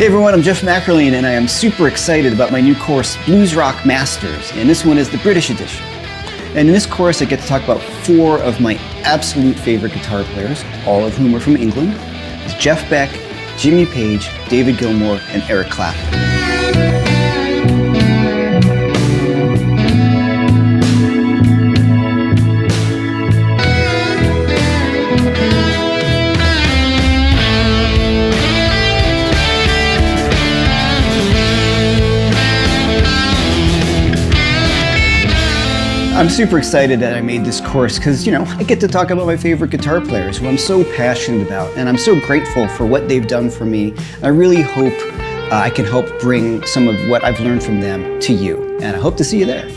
Hey everyone, I'm Jeff McErlain, and I am super excited about my new course, Blues Rock Masters, and this one is the British edition. And in this course, I get to talk about 4 of my absolute favorite guitar players, all of whom are from England. It's Jeff Beck, Jimmy Page, David Gilmour, and Eric Clapton. I'm super excited that I made this course because, I get to talk about my favorite guitar players who I'm so passionate about, and I'm so grateful for what they've done for me. I really hope I can help bring some of what I've learned from them to you, and I hope to see you there.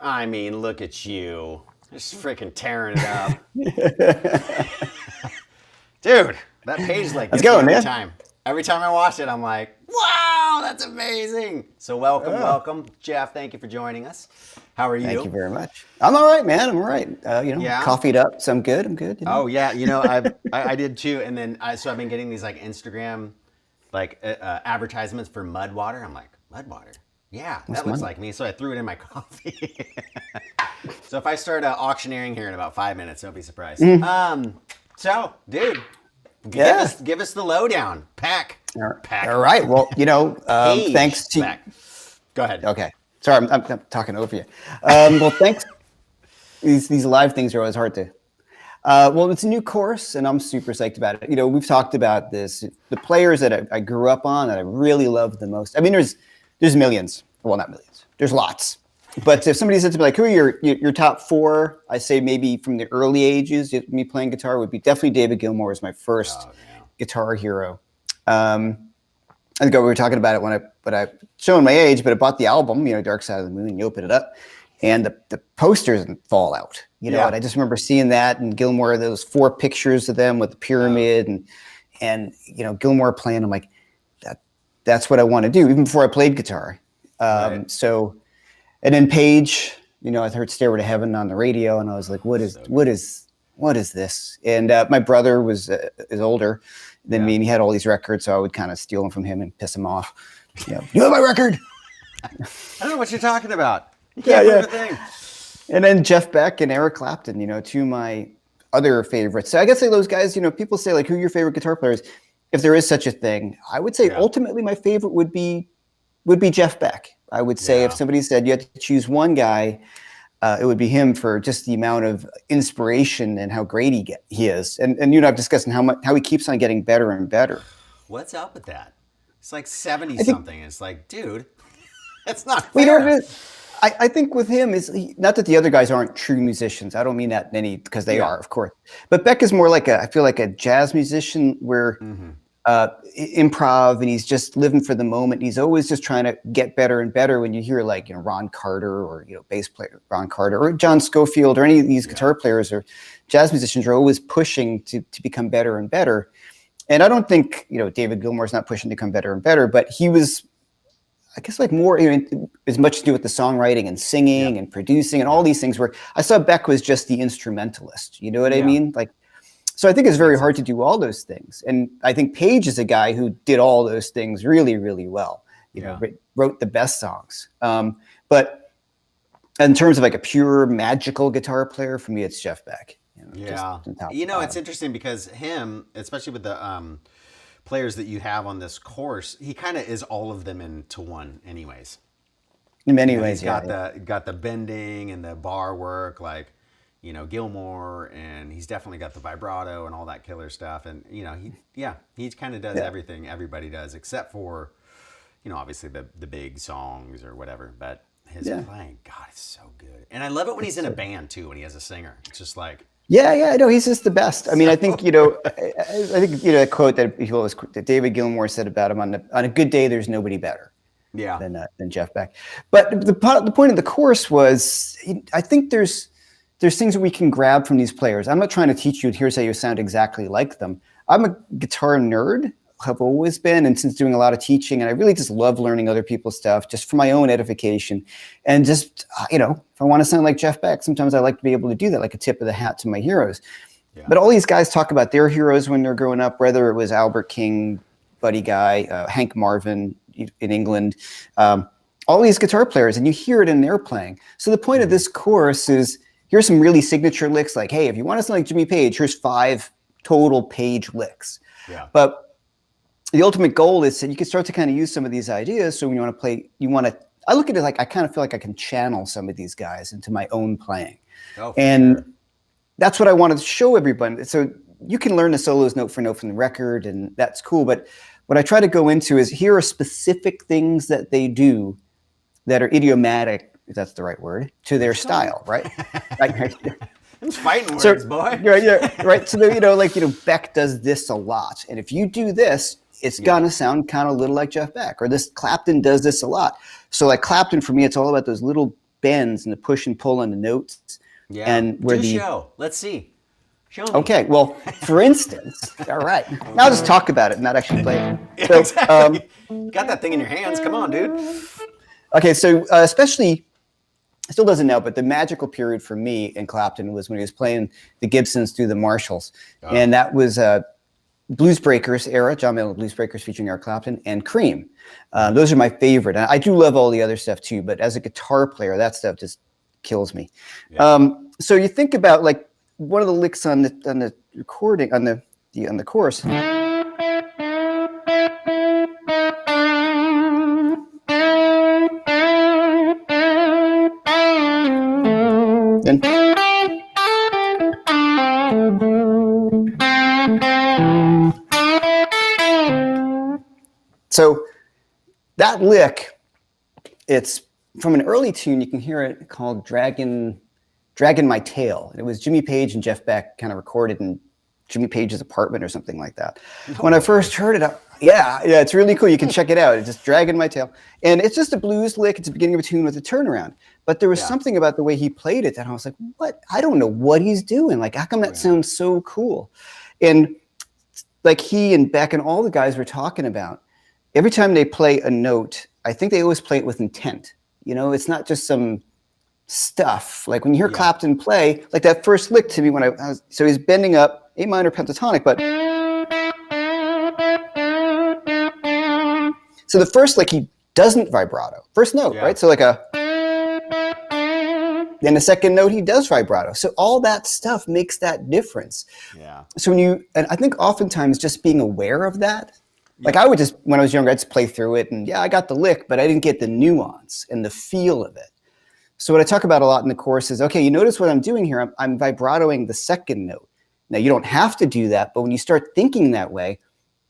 I mean, look at you. Just freaking tearing it up. Dude, that page like Let's go, every man. time. Every time I watch it, I'm like, wow, that's amazing. So welcome, Jeff. Thank you for joining us. How are you? Thank you very much. I'm all right, man. I'm all right. Yeah. Coffeeed up, so I'm good. I'm good. Oh yeah, I did too. And then so I've been getting these like Instagram advertisements for mud water. I'm like, mud water? Yeah, that looks like me. So I threw it in my coffee. So if I start auctioneering here in about 5 minutes, don't be surprised. So, dude, give us the lowdown. Pack. All right. Well, thanks to... Pack. Go ahead. Okay. Sorry, I'm talking over you. Well, thanks. These live things are always hard to... well, it's a new course, and I'm super psyched about it. We've talked about this. The players that I grew up on that I really love the most. I mean, there's millions. Well, not millions. There's lots. But if somebody said to me, like, who are your top 4, I say maybe from the early ages, me playing guitar would be definitely David Gilmour as my first guitar hero. I think we were talking about it when I showing my age, but I bought the album, Dark Side of the Moon, and you open it up, and the posters fall out, and I just remember seeing that, and Gilmour, those 4 pictures of them with the pyramid, and Gilmour playing. I'm like, that's what I want to do, even before I played guitar. Right. So. And then Page, I heard "Stairway to Heaven" on the radio, and I was like, "What is this?" And my brother is older than me, and he had all these records, so I would kind of steal them from him and piss him off. You have my record. I don't know what you're talking about. You can't prove a thing. And then Jeff Beck and Eric Clapton, 2 of my other favorites. So I guess those guys, people say like, who are your favorite guitar players? If there is such a thing, I would say ultimately my favorite would be Jeff Beck. I would say if somebody said you had to choose one guy, it would be him for just the amount of inspiration and how great he is. And I've discussed how he keeps on getting better and better. What's up with that? It's like 70-something. It's like, dude, that's not fair. Well, I think with him not that the other guys aren't true musicians. I don't mean that many, because they are, of course. But Beck is more like I feel like a jazz musician where improv, and he's just living for the moment. He's always just trying to get better and better. When you hear like Ron Carter or bass player Ron Carter or John Scofield or any of these guitar players or jazz musicians are always pushing to become better and better. And I don't think David Gilmour's not pushing to become better and better, but he was, I guess, like more as much to do with the songwriting and singing and producing and all these things, where I saw Beck was just the instrumentalist. You know what I mean? Like. So I think it's very hard to do all those things. And I think Page is a guy who did all those things really, really well. Wrote the best songs. But in terms of like a pure magical guitar player, for me, it's Jeff Beck. It's interesting because him, especially with the players that you have on this course, he kind of is all of them into one anyways. In many ways, he's got the bending and the bar work, like, Gilmour, and he's definitely got the vibrato and all that killer stuff. And, he kind of does everything everybody does, except for, obviously the big songs or whatever. But his playing, God, it's so good. And I love it when he's in a band, too, when he has a singer. It's just like... Yeah, no, he's just the best. I mean, I think, I think, a quote that David Gilmour said about him, on a good day, there's nobody better than Jeff Beck. But the point of the course was, I think there's things that we can grab from these players. I'm not trying to teach you, here's how you sound exactly like them. I'm a guitar nerd have always been, and since doing a lot of teaching, and I really just love learning other people's stuff just for my own edification. And just, if I want to sound like Jeff Beck, sometimes I like to be able to do that, like a tip of the hat to my heroes. Yeah. But all these guys talk about their heroes when they're growing up, whether it was Albert King, Buddy Guy, Hank Marvin in England, all these guitar players, and you hear it in their playing. So the point of this course is, here's some really signature licks, like, hey, if you want to sound like Jimmy Page, here's 5 total Page licks. Yeah. But the ultimate goal is that you can start to kind of use some of these ideas. So when you want to play, I look at it like I kind of feel like I can channel some of these guys into my own playing. Oh, and sure. That's what I wanted to show everybody. So you can learn the solos note for note from the record, and that's cool. But what I try to go into is, here are specific things that they do that are idiomatic, if that's the right word, to their style, right? I'm fighting words, boy. Yeah, right. So, Beck does this a lot. And if you do this, it's going to sound kind of a little like Jeff Beck. Or this Clapton does this a lot. So like Clapton, for me, it's all about those little bends and the push and pull on the notes. Yeah. And where show. Let's see. Show me. Okay. Well, for instance, all right. Now I'll just talk about it and not actually play it. Yeah, so, exactly. Got that thing in your hands. Come on, dude. Okay. So especially, still doesn't know, but the magical period for me in Clapton was when he was playing the Gibsons through the Marshalls. Oh. And that was Blues Breakers era, John Mayall Blues Breakers featuring Eric Clapton, and Cream. Those are my favorite. And I do love all the other stuff too, but as a guitar player, that stuff just kills me. Yeah. So you think about like one of the licks on the recording, on the chorus. And so that lick, it's from an early tune. You can hear it called Draggin' My Tail. And it was Jimmy Page and Jeff Beck kind of recorded in Jimmy Page's apartment or something like that. When I first heard it, it's really cool. You can check it out. It's just Draggin' My Tail. And it's just a blues lick. It's the beginning of a tune with a turnaround. But there was something about the way he played it that I was like, what? I don't know what he's doing. Like, how come that sounds so cool? And like he and Beck and all the guys were talking about, every time they play a note, I think they always play it with intent. It's not just some stuff. Like when you hear Clapton play, like that first lick to me when I was, so he's bending up A minor pentatonic, but so the first lick he doesn't vibrato. First note, right? So like then the second note he does vibrato. So all that stuff makes that difference. Yeah. So and I think oftentimes just being aware of that, like I would just, when I was younger, I'd just play through it and I got the lick, but I didn't get the nuance and the feel of it. So what I talk about a lot in the course is, okay, you notice what I'm doing here. I'm vibratoing the second note. Now you don't have to do that, but when you start thinking that way,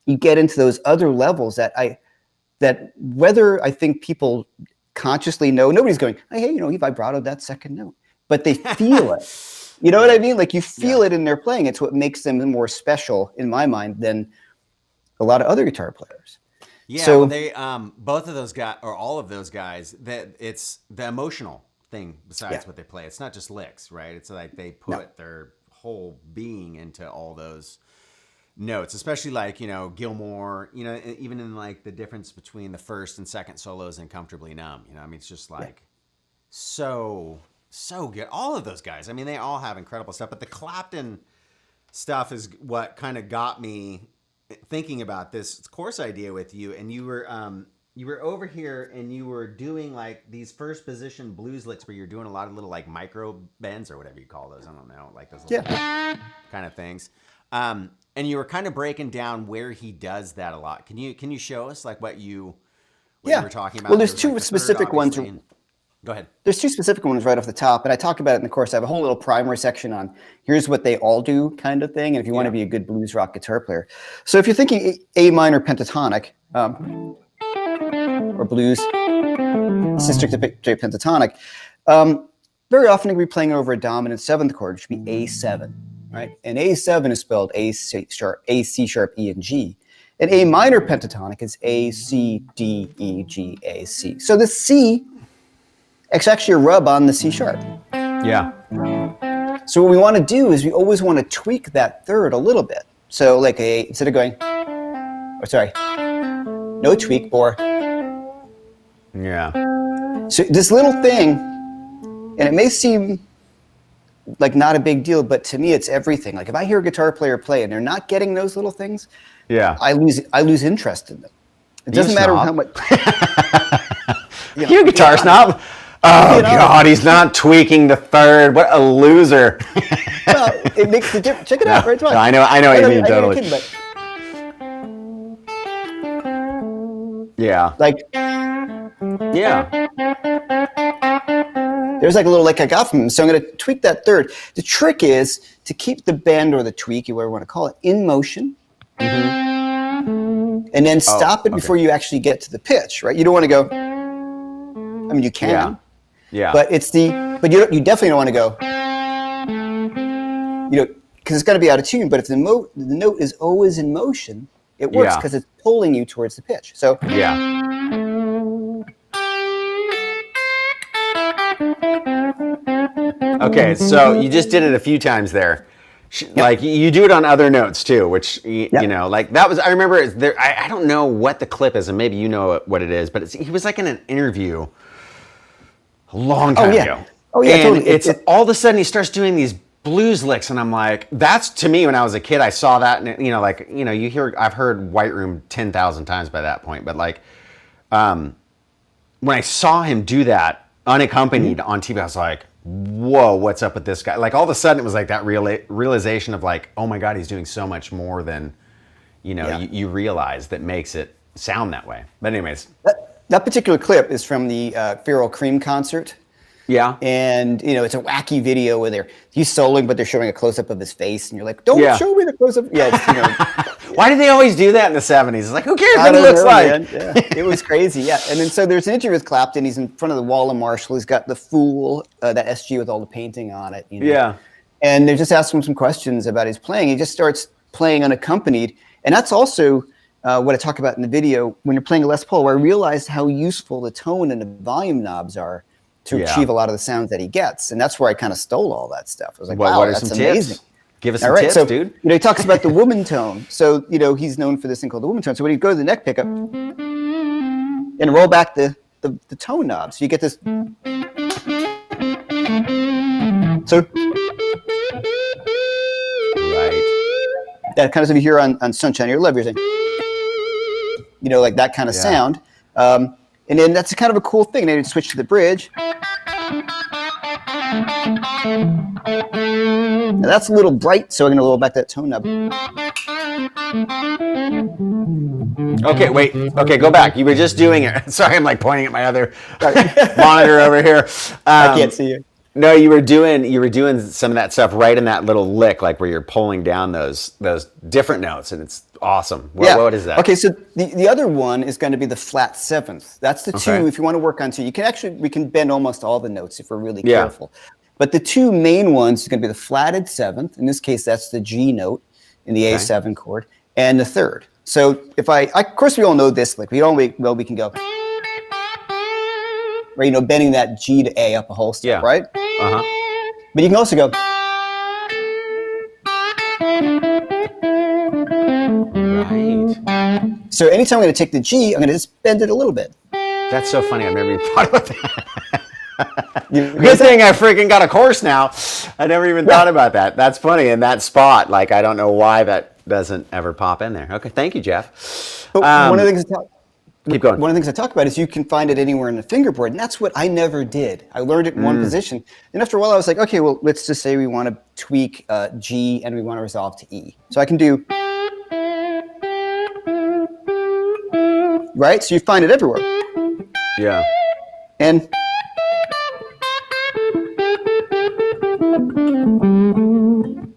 you get into those other levels that whether I think people consciously know, nobody's going, hey, he vibratoed that second note, but they feel it. You know what I mean? Like you feel it in their playing. It's what makes them more special in my mind than a lot of other guitar players. Yeah, so they both of those guys, or all of those guys, that it's the emotional thing besides what they play. It's not just licks, right? It's like they put their whole being into all those notes, especially like, Gilmour, even in like the difference between the first and second solos in Comfortably Numb, I mean, it's just like so good. All of those guys, I mean, they all have incredible stuff, but the Clapton stuff is what kind of got me thinking about this course idea with you. And you were over here and you were doing like these first position blues licks where you're doing a lot of little like micro bends or whatever you call those. I don't know, like those little kind of things. And you were kind of breaking down where he does that a lot. Can you show us like what you were talking about? Well, there's two specific ones. Go ahead. There's two specific ones right off the top, and I talk about it in the course. I have a whole little primer section on here's what they all do kind of thing, and if you want to be a good blues rock guitar player. So if you're thinking A minor pentatonic, or blues, sister to pentatonic, very often you'll be playing over a dominant seventh chord, which would be A7, right? And A7 is spelled A, C sharp, E, and G. And A minor pentatonic is A, C, D, E, G, A, C. So the C, it's actually a rub on the C sharp. Yeah. So what we want to do is we always want to tweak that third a little bit. So like instead of going, or sorry, no tweak, or. Yeah. So this little thing, and it may seem like not a big deal, but to me it's everything. Like if I hear a guitar player play and they're not getting those little things, yeah, I lose interest in them. It doesn't matter how much. You guitar snob. Oh God, he's not tweaking the third. What a loser. Well, it makes the difference. Check it out, right? No, I know what you mean, totally. Yeah. Like. Yeah. There's like a little lick I got from him, so I'm going to tweak that third. The trick is to keep the bend or the tweak, whatever you want to call it, in motion, and then stop it before you actually get to the pitch, right? You don't want to go. I mean, you can, but you definitely don't want to go. Because it's got to be out of tune. But if the note is always in motion, it works because it's pulling you towards the pitch. So Okay, so you just did it a few times there. Like you do it on other notes too, which you know, like that was. I remember there. I don't know what the clip is, and maybe you know what it is, but he was like in an interview a long time ago. Oh yeah, and totally. It's all of a sudden he starts doing these blues licks, and I'm like, that's to me when I was a kid. I saw that, and you hear. I've heard White Room 10,000 times by that point, but like, when I saw him do that unaccompanied on TV, I was like, whoa, what's up with this guy? Like all of a sudden it was like that realization of like, oh my God, he's doing so much more than, you realize that makes it sound that way. But anyways. That particular clip is from the Feral Cream concert. Yeah. And, it's a wacky video where he's soloing, but they're showing a close-up of his face. And you're like, don't show me the close-up. Yeah, Why did they always do that in the 70s? It's like, who cares what he looks like? Yeah, it was crazy, yeah. And then so there's an interview with Clapton. He's in front of the wall of Marshall. He's got the Fool, that SG with all the painting on it. Yeah. And they're just asking him some questions about his playing. He just starts playing unaccompanied. And that's also what I talk about in the video. When you're playing a Les Paul, where I realized how useful the tone and the volume knobs are to achieve a lot of the sounds that he gets. And that's where I kind of stole all that stuff. I was like, wow, that's amazing. Tips? Give us some tips, dude. He talks about the woman tone. So, he's known for this thing called the woman tone. So when you go to the neck pickup and roll back the tone knob, so you get this. So, right. That kind of stuff you hear on Sunshine of Your Love, you're saying, like that kind of sound. And then that's kind of a cool thing. And then you switch to the bridge. Now that's a little bright, so I'm going to roll back that tone knob. Okay, wait. Okay, go back. You were just doing it. Sorry, I'm like pointing at my other monitor over here. I can't see you. No, you were doing some of that stuff right in that little lick, like where you're pulling down those different notes, and it's awesome. What is that? Okay, so the other one is going to be the flat seventh. That's the two. If you want to work on two, we can bend almost all the notes if we're really careful. But the two main ones is going to be the flatted seventh. In this case, that's the G note in the A7 chord, and the third. So if of course we all know this lick. We can go, right, bending that G to A up a whole step, right? Uh-huh. But you can also go. Right. So anytime I'm going to take the G, I'm going to just bend it a little bit. That's so funny. I've never even thought about that. Good thing I freaking got a course now. I never even thought about that. That's funny. In that spot, like, I don't know why that doesn't ever pop in there. Okay, thank you, Jeff. But one of the things keep going. One of the things I talk about is you can find it anywhere in the fingerboard, and that's what I never did. I learned it in one position. And after a while, I was like, okay, well, let's just say we want to tweak G and we want to resolve to E. So I can do, right? So you find it everywhere. Yeah. And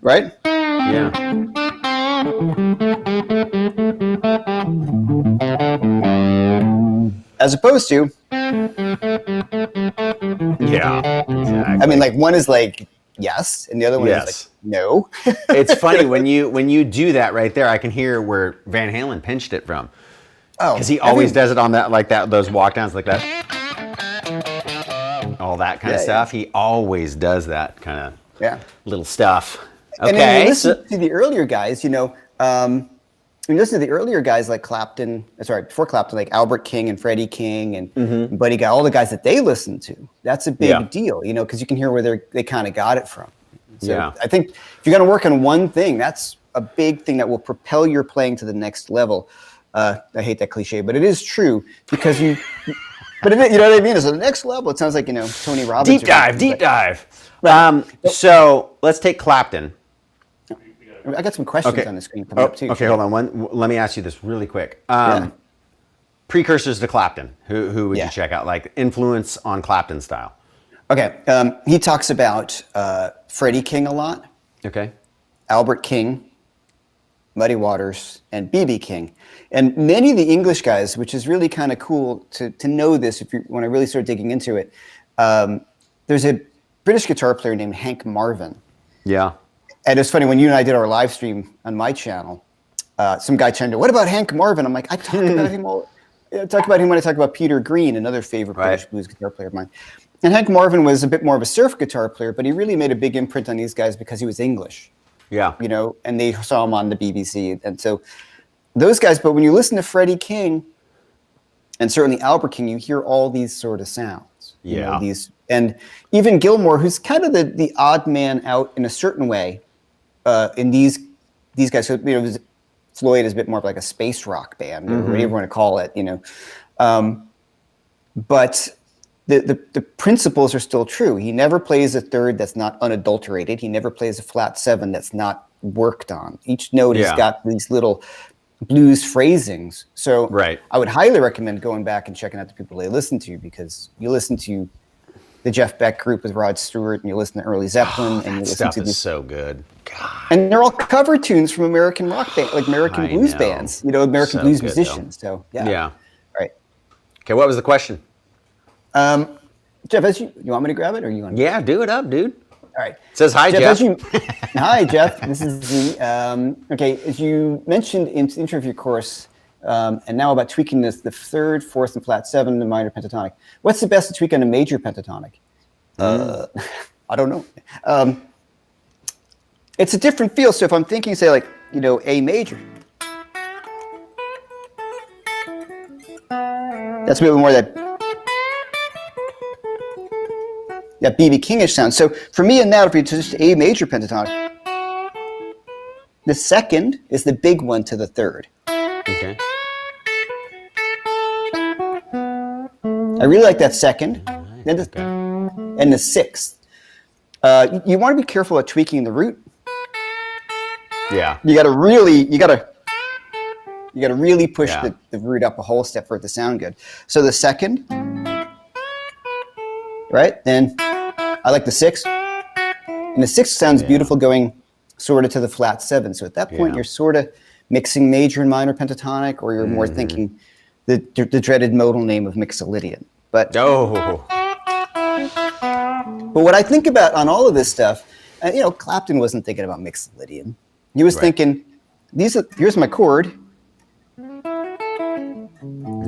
right? Yeah. As opposed to, exactly. I mean, like one is like yes, and the other one is like no. It's funny when you do that right there. I can hear where Van Halen pinched it from. Oh, because he always does it on those walk downs like that, all that kind of stuff. He always does that kind of little stuff. Okay, and then you listen to the earlier guys, when you listen to the earlier guys like Clapton, before Clapton, like Albert King and Freddie King and Buddy Guy, all the guys that they listened to, that's a big deal, you know, because you can hear where they kind of got it from. So I think if you're going to work on one thing, that's a big thing that will propel your playing to the next level. I hate that cliche, but it is true because but you know what I mean? It's the next level. It sounds like, you know, Tony Robbins. Deep dive. So let's take Clapton. I got some questions on the screen coming up too. Okay, hold on. Let me ask you this really quick. Precursors to Clapton. Who would you check out? Like influence on Clapton style. Okay. He talks about Freddie King a lot. Okay. Albert King, Muddy Waters, and B.B. King. And many of the English guys, which is really kind of cool to know this when I really start digging into it. There's a British guitar player named Hank Marvin. Yeah. And it's funny, when you and I did our live stream on my channel, some guy chimed in, what about Hank Marvin? I'm like, I talk about him when I talk about Peter Green, another favorite British blues guitar player of mine. And Hank Marvin was a bit more of a surf guitar player, but he really made a big imprint on these guys because he was English. Yeah. You know, and they saw him on the BBC. And so those guys, but when you listen to Freddie King and certainly Albert King, you hear all these sort of sounds. You know, and even Gilmour, who's kind of the odd man out in a certain way, in these guys. So, you know, Floyd is a bit more of like a space rock band, or whatever you want to call it, you know. But the principles are still true. He never plays a third that's not unadulterated. He never plays a flat seven that's not worked on. Each note has got these little blues phrasings. So I would highly recommend going back and checking out the people they listen to, because you listen to the Jeff Beck group with Rod Stewart, and you listen to early Zeppelin, and you listen stuff to is so good. God. And they're all cover tunes from American rock band, like American blues bands, you know, American blues musicians. So yeah. Right. Okay, what was the question? Jeff, you want me to grab it, or you want? Yeah, do it up, dude. All right. It says hi, Jeff. Hi, Jeff. This is Z. Okay, as you mentioned in the intro of your course, and now about tweaking the third, fourth, and flat seven, the minor pentatonic. What's the best to tweak on a major pentatonic? I don't know. It's a different feel. So if I'm thinking, say, like, you know, A major, that's a bit more that B.B. Kingish sound. So for me, and now, if it's just A major pentatonic, the second is the big one to the third. Okay. I really like that second, and the sixth. You want to be careful at tweaking the root. Yeah. You got to really push the root up a whole step for it to sound good. So the second, right? Then I like the sixth, and the sixth sounds beautiful going sort of to the flat seven. So at that point, you're sort of mixing major and minor pentatonic, or you're more thinking the dreaded modal name of mixolydian. But what I think about on all of this stuff, you know, Clapton wasn't thinking about mixolydian. He was thinking, here's my chord.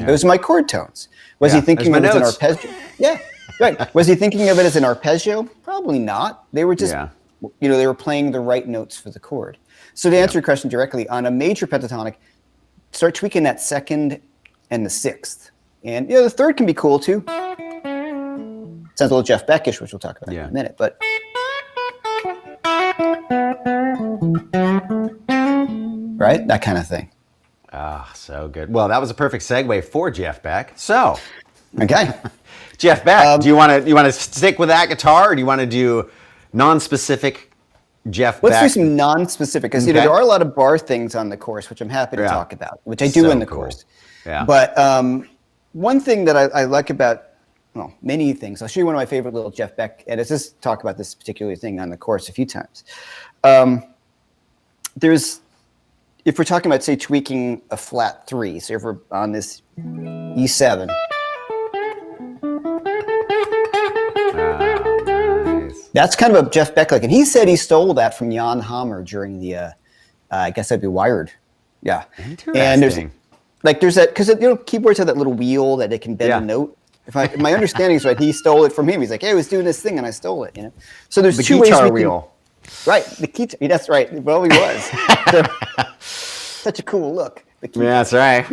Those are my chord tones. Was he thinking of it as an arpeggio? Yeah, right. Was he thinking of it as an arpeggio? Probably not. They were just, you know, they were playing the right notes for the chord. So to answer your question directly, on a major pentatonic, start tweaking that second and the sixth. And, you know, the third can be cool too. Sounds a little Jeff Beckish, which we'll talk about in a minute, but. Right? That kind of thing. Ah, so good. Well, that was a perfect segue for Jeff Beck. So, okay, Jeff Beck, do you want to stick with that guitar, or do you want to do non-specific Jeff Beck? Let's do some non-specific, because you know there are a lot of bar things on the course, which I'm happy to talk about, which I do in the course. Yeah. But one thing that I like about, well, many things. I'll show you one of my favorite little Jeff Beck edits. Just talk about this particular thing on the course a few times. If we're talking about, say, tweaking a flat 3, so if we're on this E7. Nice. That's kind of a Jeff Beck like, and he said he stole that from Jan Hammer during the, I guess that'd be Wired. Yeah. Interesting. And there's that, because, you know, keyboards have that little wheel that they can bend a note. If my understanding is right, he stole it from him. He's like, hey, I was doing this thing and I stole it, you know? So there's two ways guitar wheel. Right, the guitar. That's right. Well, he was. such a cool look. Yeah, that's right.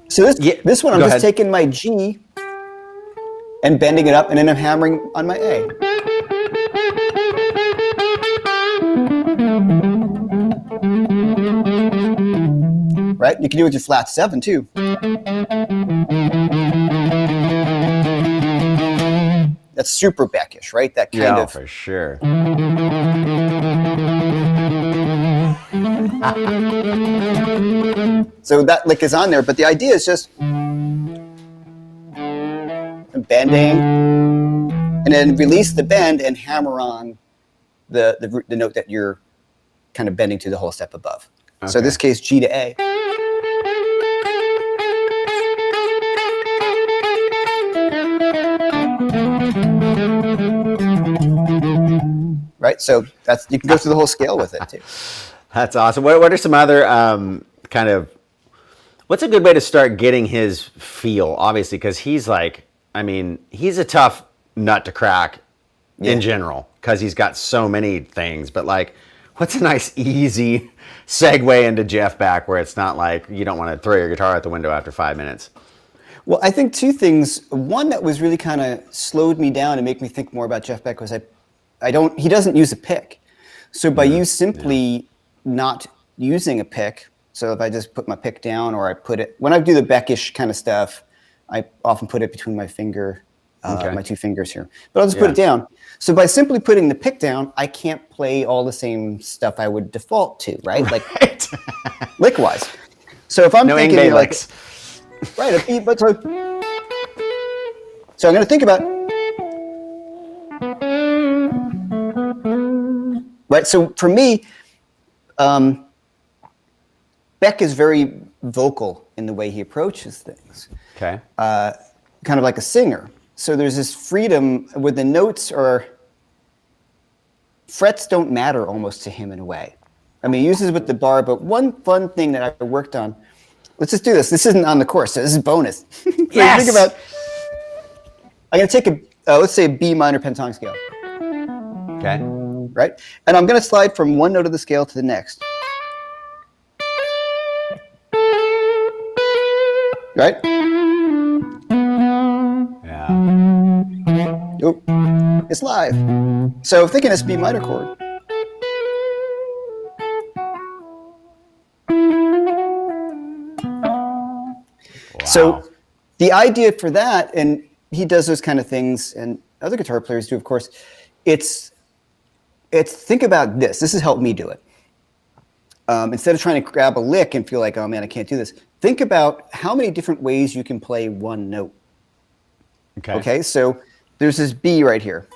So this one, I'm just ahead. taking my G and bending it up, and then I'm hammering on my A. Right? You can do it with your flat 7 too. That's super Beckish, right? That kind of for sure. So that lick is on there, but the idea is just bending, and then release the bend and hammer on the note that you're kind of bending to the whole step above. Okay. So in this case, G to A. Right, so you can go through the whole scale with it too. That's awesome. What are some other kind of? What's a good way to start getting his feel? Obviously, because he's he's a tough nut to crack in general because he's got so many things. But like, what's a nice easy segue into Jeff Beck where it's not like you don't want to throw your guitar out the window after 5 minutes? Well, I think two things. One that was really kind of slowed me down and make me think more about Jeff Beck was he doesn't use a pick. So by you simply not using a pick, so if I just put my pick down or I put it, when I do the Beckish kind of stuff, I often put it between my finger, my two fingers here, but I'll just put it down. So by simply putting the pick down, I can't play all the same stuff I would default to, right? Like lick-wise. So if I'm thinking like, right, a beat, but so I'm going to think about, right, so for me, Beck is very vocal in the way he approaches things. Okay. Kind of like a singer. So there's this freedom where the notes frets don't matter almost to him in a way. I mean, he uses it with the bar, but one fun thing that I worked on, let's just do this. This isn't on the course, so this is bonus. Yes! Think about, I'm going to take let's say a B minor pentatonic scale. Okay. Right? And I'm going to slide from one note of the scale to the next. Right? Yeah. Oop. It's live. So thinking it's B minor chord. Wow. So the idea for that, and he does those kind of things, and other guitar players do, of course, it's think about this. This has helped me do it. Instead of trying to grab a lick and feel like, oh man, I can't do this. Think about how many different ways you can play one note. Okay, so there's this B right here.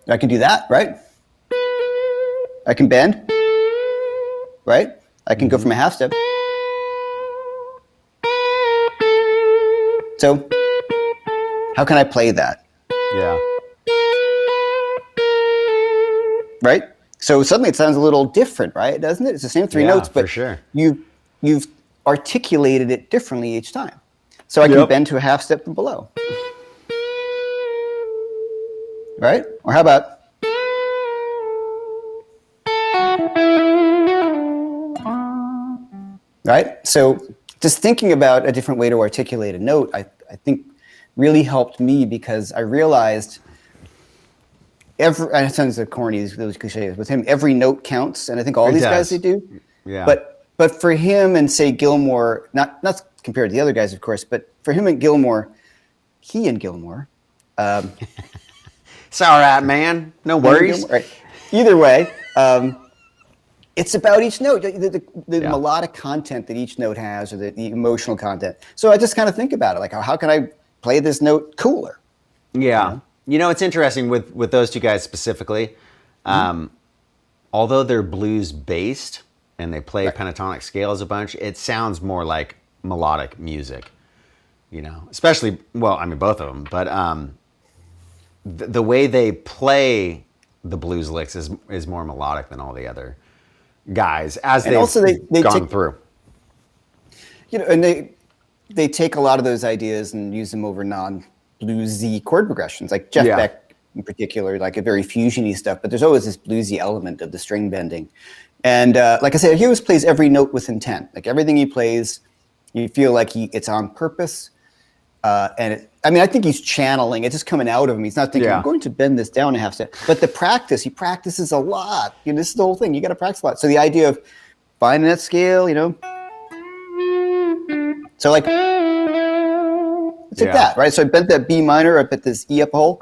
I can do that, right? I can bend, right? I can go from a half step. So how can I play that? Yeah. Right? So suddenly it sounds a little different, right? Doesn't it? It's the same three notes, but for sure. You've articulated it differently each time. So I can bend to a half step from below. Right? Or how about? Right? So just thinking about a different way to articulate a note, I think really helped me because I realized it sounds like corny, those cliches. With him, every note counts, and I think all these guys, they do. Yeah. But for him and say Gilmour, not compared to the other guys, of course, but for him and Gilmour, it's all right, man. No worries. Right. Either way, it's about each note, the melodic content that each note has, or the emotional content. So I just kind of think about it, like how can I play this note cooler? Yeah. You know, it's interesting with those two guys specifically. Although they're blues based and they play pentatonic scales a bunch, it sounds more like melodic music. You know, especially, well, I mean, both of them, but the way they play the blues licks is more melodic than all the other guys as they've gone through. You know, and they take a lot of those ideas and use them over non-bluesy chord progressions. Like Jeff Beck in particular, like a very fusiony stuff, but there's always this bluesy element of the string bending. And like I said, he always plays every note with intent. Like everything he plays, you feel like it's on purpose. I think he's channeling. It's just coming out of him. He's not thinking, I'm going to bend this down a half step. But he practices a lot. This is the whole thing. You got to practice a lot. So the idea of finding that scale, So like, it's like that, right? So I bent that B minor, I put this E up a hole,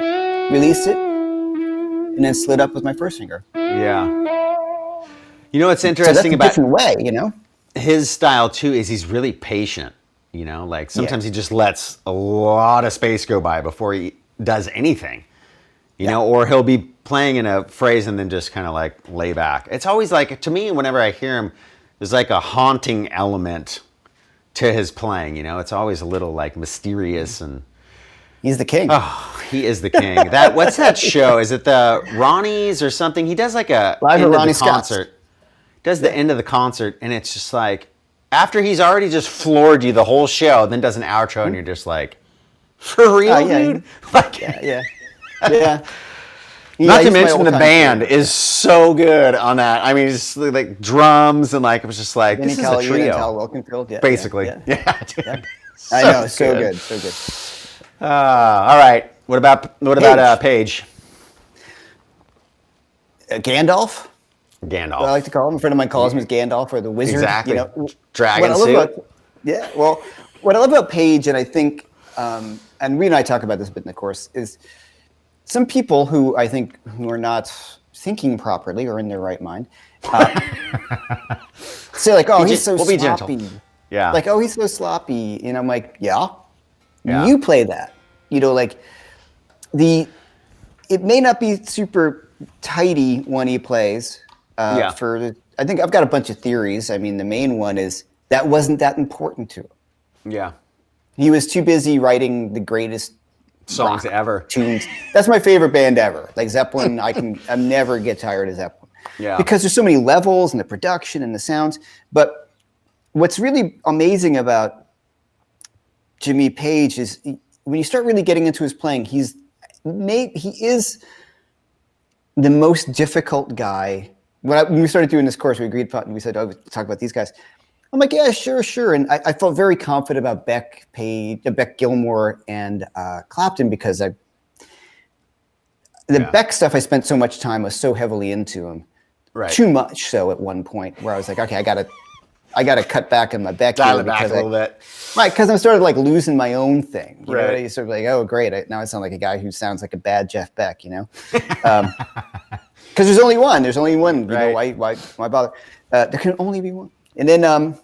released it, and then slid up with my first finger. Yeah. What's interesting so that's about a different way, his style too is he's really patient. Like sometimes he just lets a lot of space go by before he does anything. Or he'll be playing in a phrase and then just kind of like lay back. It's always like, to me, whenever I hear him, there's like a haunting element to his playing. It's always a little like mysterious, and he's the king. Oh, he is the king. What's that show? Is it the Ronnie's or something? He does like a live end at Ronnie of the concert. Does the end of the concert, and it's just like after he's already just floored you the whole show, then does an outro, and you're just like, for real, dude? Like, yeah. Not to mention the band is so good on that. I mean, it's like drums and like it was just like this is a trio, basically. Yeah. I know, so good. All right. What about Page? Gandalf. What I like to call him. A friend of mine calls him as Gandalf or the wizard. Exactly. Dragon suit. Well, what I love about Page, and I think, and we and I talk about this a bit in the course, is some people who I think who are not thinking properly or in their right mind say like, "Oh, he's so sloppy." Yeah. Like, "Oh, he's so sloppy," and I'm like, "Yeah. You play that." Like it may not be super tidy when he plays. I think I've got a bunch of theories. I mean, the main one is that wasn't that important to him. Yeah. He was too busy writing the greatest songs ever. Tunes. That's my favorite band ever. Like Zeppelin, I never get tired of Zeppelin. Yeah. Because there's so many levels and the production and the sounds. But what's really amazing about Jimmy Page is when you start really getting into his playing, he is the most difficult guy. When we started doing this course, we agreed upon, and we said, "Oh, we'll talk about these guys." I'm like, "Yeah, sure." And I felt very confident about Beck, Gilmour, and Clapton because Beck stuff I spent so much time, I was so heavily into him, right? Too much so at one point where I was like, "Okay, I gotta cut back on my Beck dial it back a little bit." Right, because I'm sort of like losing my own thing. You right. know? You're sort of like, "Oh, great! Now I sound like a guy who sounds like a bad Jeff Beck," Because there's only one. There's only one. You know, why bother? There can only be one. And then,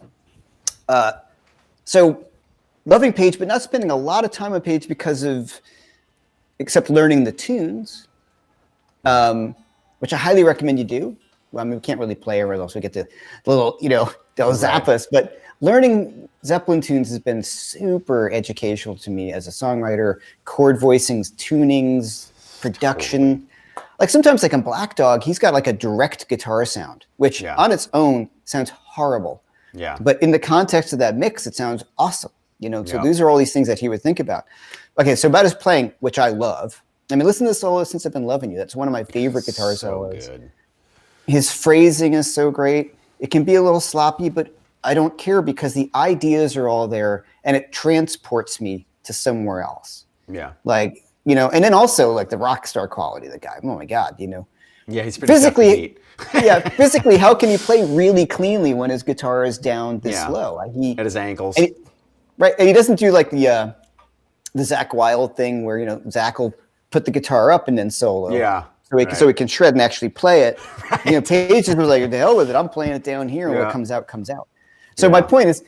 so loving Page, but not spending a lot of time on Page except learning the tunes, which I highly recommend you do. Well, I mean, we can't really play everywhere else. We get the little, they'll zap us. But learning Zeppelin tunes has been super educational to me as a songwriter. Chord voicings, tunings, production. Like sometimes, like in Black Dog, he's got like a direct guitar sound, which on its own sounds horrible. Yeah. But in the context of that mix, it sounds awesome. So these are all these things that he would think about. Okay, so about his playing, which I love. I mean, listen to the solo Since I've Been Loving You. That's one of my favorite guitar solos. Good. His phrasing is so great. It can be a little sloppy, but I don't care because the ideas are all there and it transports me to somewhere else. Yeah. Like, and then also like the rock star quality of the guy. Oh my God, Yeah, he's pretty physically. Physically, how can he play really cleanly when his guitar is down this low? At his ankles. And he doesn't do like the Zakk Wylde thing where Zakk will put the guitar up and then solo. Yeah. So he can shred and actually play it. Right. Page was like, the hell with it. I'm playing it down here, and what comes out comes out. So my point is,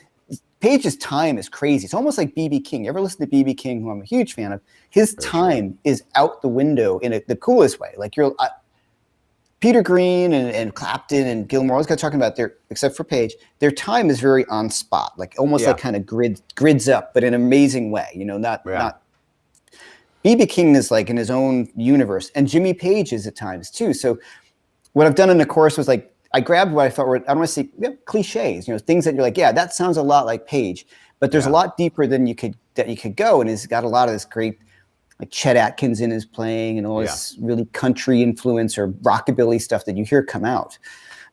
Page's time is crazy. It's almost like B.B. King. You ever listen to B.B. King, who I'm a huge fan of? His time is out the window in the coolest way. Like Peter Green and Clapton and Gilmour, all those guys talking about except for Page, their time is very on spot, like almost like kind of grids up, but in an amazing way. Not. B.B. King is like in his own universe, and Jimmy Page is at times too. So what I've done in the course was like I grabbed what I thought were, I don't want to say cliches, things that you're like, yeah, that sounds a lot like Page, but there's a lot deeper than you could go, and he's got a lot of this great like Chet Atkins in his playing and all this really country influence or rockabilly stuff that you hear come out.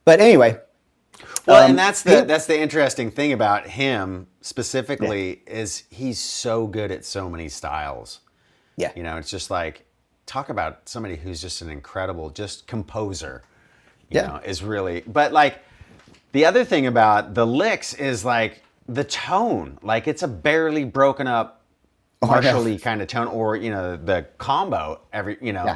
But anyway. Well, and that's the interesting thing about him specifically is he's so good at so many styles. Yeah. You know, it's just like, talk about somebody who's just an incredible just composer. You know, is really, but like the other thing about the licks is like the tone, like it's a barely broken up Marshall-y kind of tone, or you know, the combo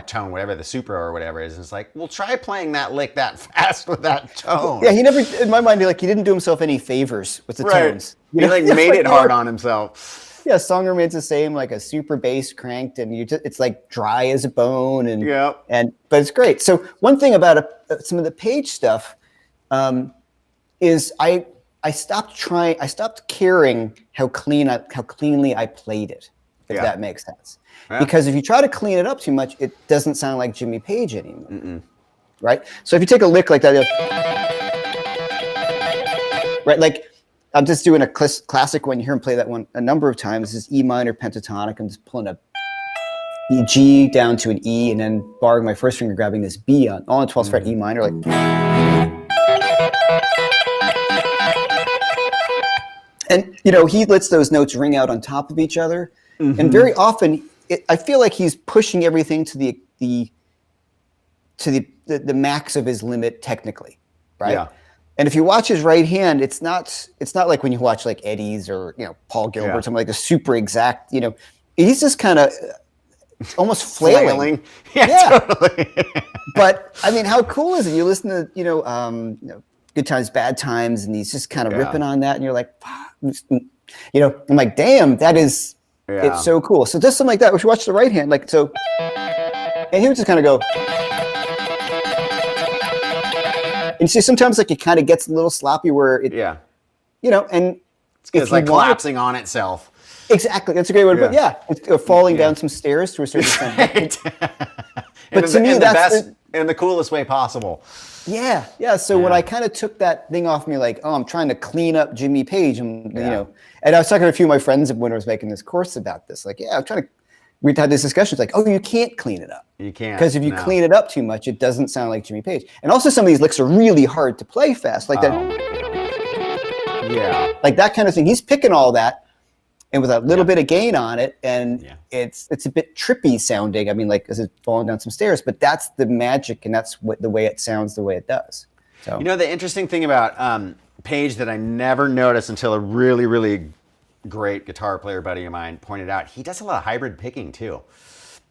tone, whatever the super or whatever is. It's like, well, try playing that lick that fast with that tone. Yeah, he never, in my mind, he didn't do himself any favors with the tones. He like made it hard on himself. Yeah, song remains the same, like a super bass cranked, and it's like dry as a bone, but it's great. So one thing about some of the Page stuff is I stopped caring how cleanly I played it. If that makes sense. Yeah. Because if you try to clean it up too much, it doesn't sound like Jimmy Page anymore. Right? So if you take a lick like that, right? Like I'm just doing a classic one. You hear him play that one a number of times. This is E minor pentatonic. I'm just pulling a G down to an E and then borrowing my first finger, grabbing this B on 12th fret E minor, like. And you know, he lets those notes ring out on top of each other. And very often, I feel like he's pushing everything to the max of his limit technically, right? Yeah. And if you watch his right hand, it's not like when you watch like Eddie's or Paul Gilbert, something like a super exact. He's just kind of almost flailing. Yeah. Totally. But I mean, how cool is it? You listen to Good Times, Bad Times, and he's just kind of ripping on that, and you're like, I'm like, damn, that is. Yeah. It's so cool. So just something like that. If you watch the right hand, like so, and he would just kind of go, and you see sometimes like it kind of gets a little sloppy where it, and it's like collapsing on itself. Exactly, that's a great way to put it. It's falling down some stairs to a certain extent. But to me, that's in the coolest way possible. Yeah. So when I kind of took that thing off me, like, I'm trying to clean up Jimmy Page, and and I was talking to a few of my friends when I was making this course about this. Like, I'm trying to. We had this discussion. It's like, you can't clean it up. You can't, because if you clean it up too much, it doesn't sound like Jimmy Page. And also, some of these licks are really hard to play fast, like that. Yeah. Like that kind of thing. He's picking all that, and with a little bit of gain on it, and it's a bit trippy sounding. I mean, like as it's falling down some stairs, but that's the magic, and that's the way it sounds, the way it does. So the interesting thing about Page that I never noticed until a really, really great guitar player buddy of mine pointed out, he does a lot of hybrid picking too.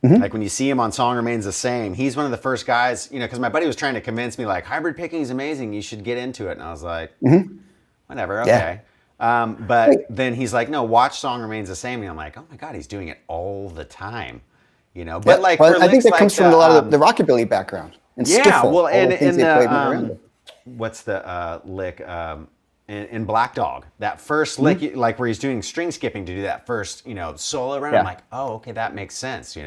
Like when you see him on Song Remains the Same, he's one of the first guys, because my buddy was trying to convince me like hybrid picking is amazing, you should get into it, and I was like, whatever, okay. But then he's like, no, watch Song Remains the Same, and I'm like, oh my god, he's doing it all the time, But like, I think that comes from a lot of the rockabilly background. And skiffle, well, and in the what's the lick in Black Dog, that first lick, like where he's doing string skipping to do that first, solo run. I'm like, oh, okay, that makes sense,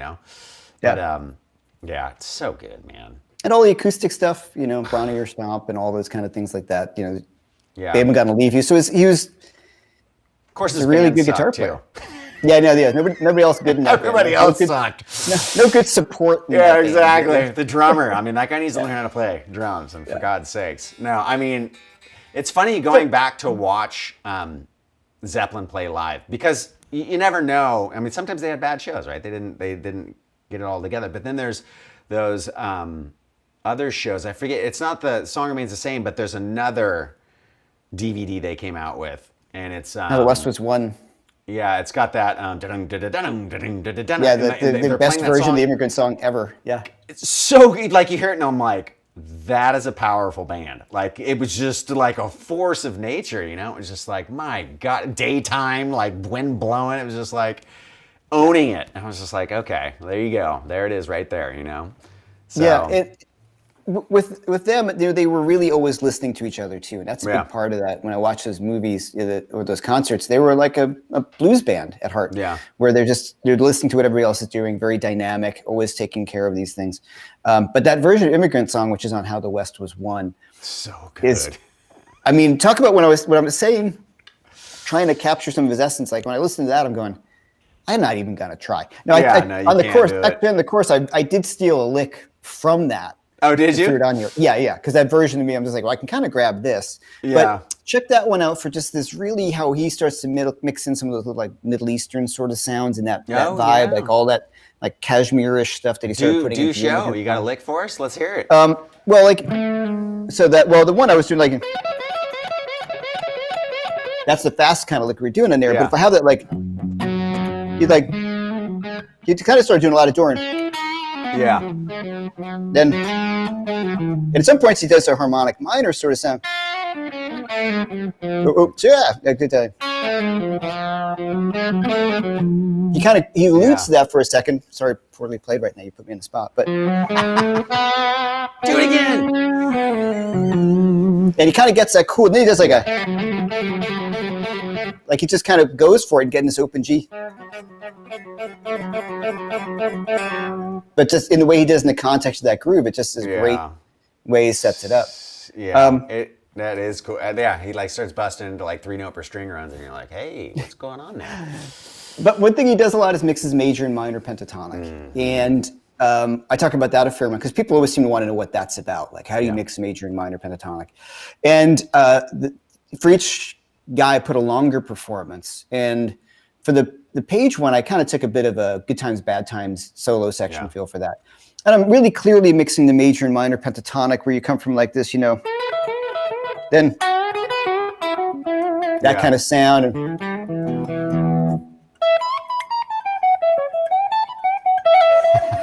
But it's so good, man. And all the acoustic stuff, Brownie or Stomp and all those kind of things like that, They haven't gotten to leave you. So he was, of course, a really good guitar player. Nobody else good enough. Everybody else sucked. No good support. Exactly. The drummer. I mean, that guy needs to learn how to play drums, and for God's sakes. No, I mean, it's funny going back to watch Zeppelin play live, because you never know. I mean, sometimes they had bad shows, right? They didn't get it all together. But then there's those other shows. I forget. It's not the Song Remains the Same, but there's another DVD they came out with, and it's The West was one. Yeah, it's got that. The best version of the Immigrant Song ever. Yeah, it's so good. Like you hear it, and I'm like, that is a powerful band. Like it was just like a force of nature. It was just like, my God, daytime, like wind blowing. It was just like owning it. And I was just like, okay, there you go. There it is, right there. So, yeah. With them, they were really always listening to each other too, and that's a big part of that. When I watch those movies or those concerts, they were like a blues band at heart. Yeah, where they're listening to what everybody else is doing, very dynamic, always taking care of these things. But that version of Immigrant Song, which is on How the West Was Won, so good. I mean, talk about what I was saying, trying to capture some of his essence. Like when I listen to that, I'm going, I'm not even gonna try. No, Yeah, I no, you on the can't course, do it. actually on the course, I did steal a lick from that. Oh, did Threw you? it on here. Yeah. Because that version of me, I'm just like, well, I can kind of grab this. Yeah. But check that one out for just this really how he starts to mix in some of those like Middle Eastern sort of sounds and that vibe, yeah. like all that like Kashmir-ish stuff that he started putting in. Do show. You got a lick for us? Let's hear it. Well, like, so that, well, the one I was doing, like, that's the fast kind of lick we're doing in there. Yeah. But if I have that, like, you kind of start doing a lot of Doran. Yeah. Then, and at some points, he does a harmonic minor sort of sound. Yeah, good time. He alludes to that for a second. Sorry, poorly played right now. You put me in the spot, but do it again. And he kind of gets that cool. And then he does like he just kind of goes for it, getting this open G. But just in the way he does in the context of that groove, it just is great way he sets it up. Yeah, that is cool. Yeah, he like starts busting into like 3-note per string runs, and you're like, hey, what's going on there? But one thing he does a lot is mixes major and minor pentatonic. And I talk about that a fair amount because people always seem to want to know what that's about. Like, how do you mix major and minor pentatonic? And for each guy, I put a longer performance. And for the page one, I kind of took a bit of a good times, bad times solo section feel for that. And I'm really clearly mixing the major and minor pentatonic where you come from like this, then that kind of sound. And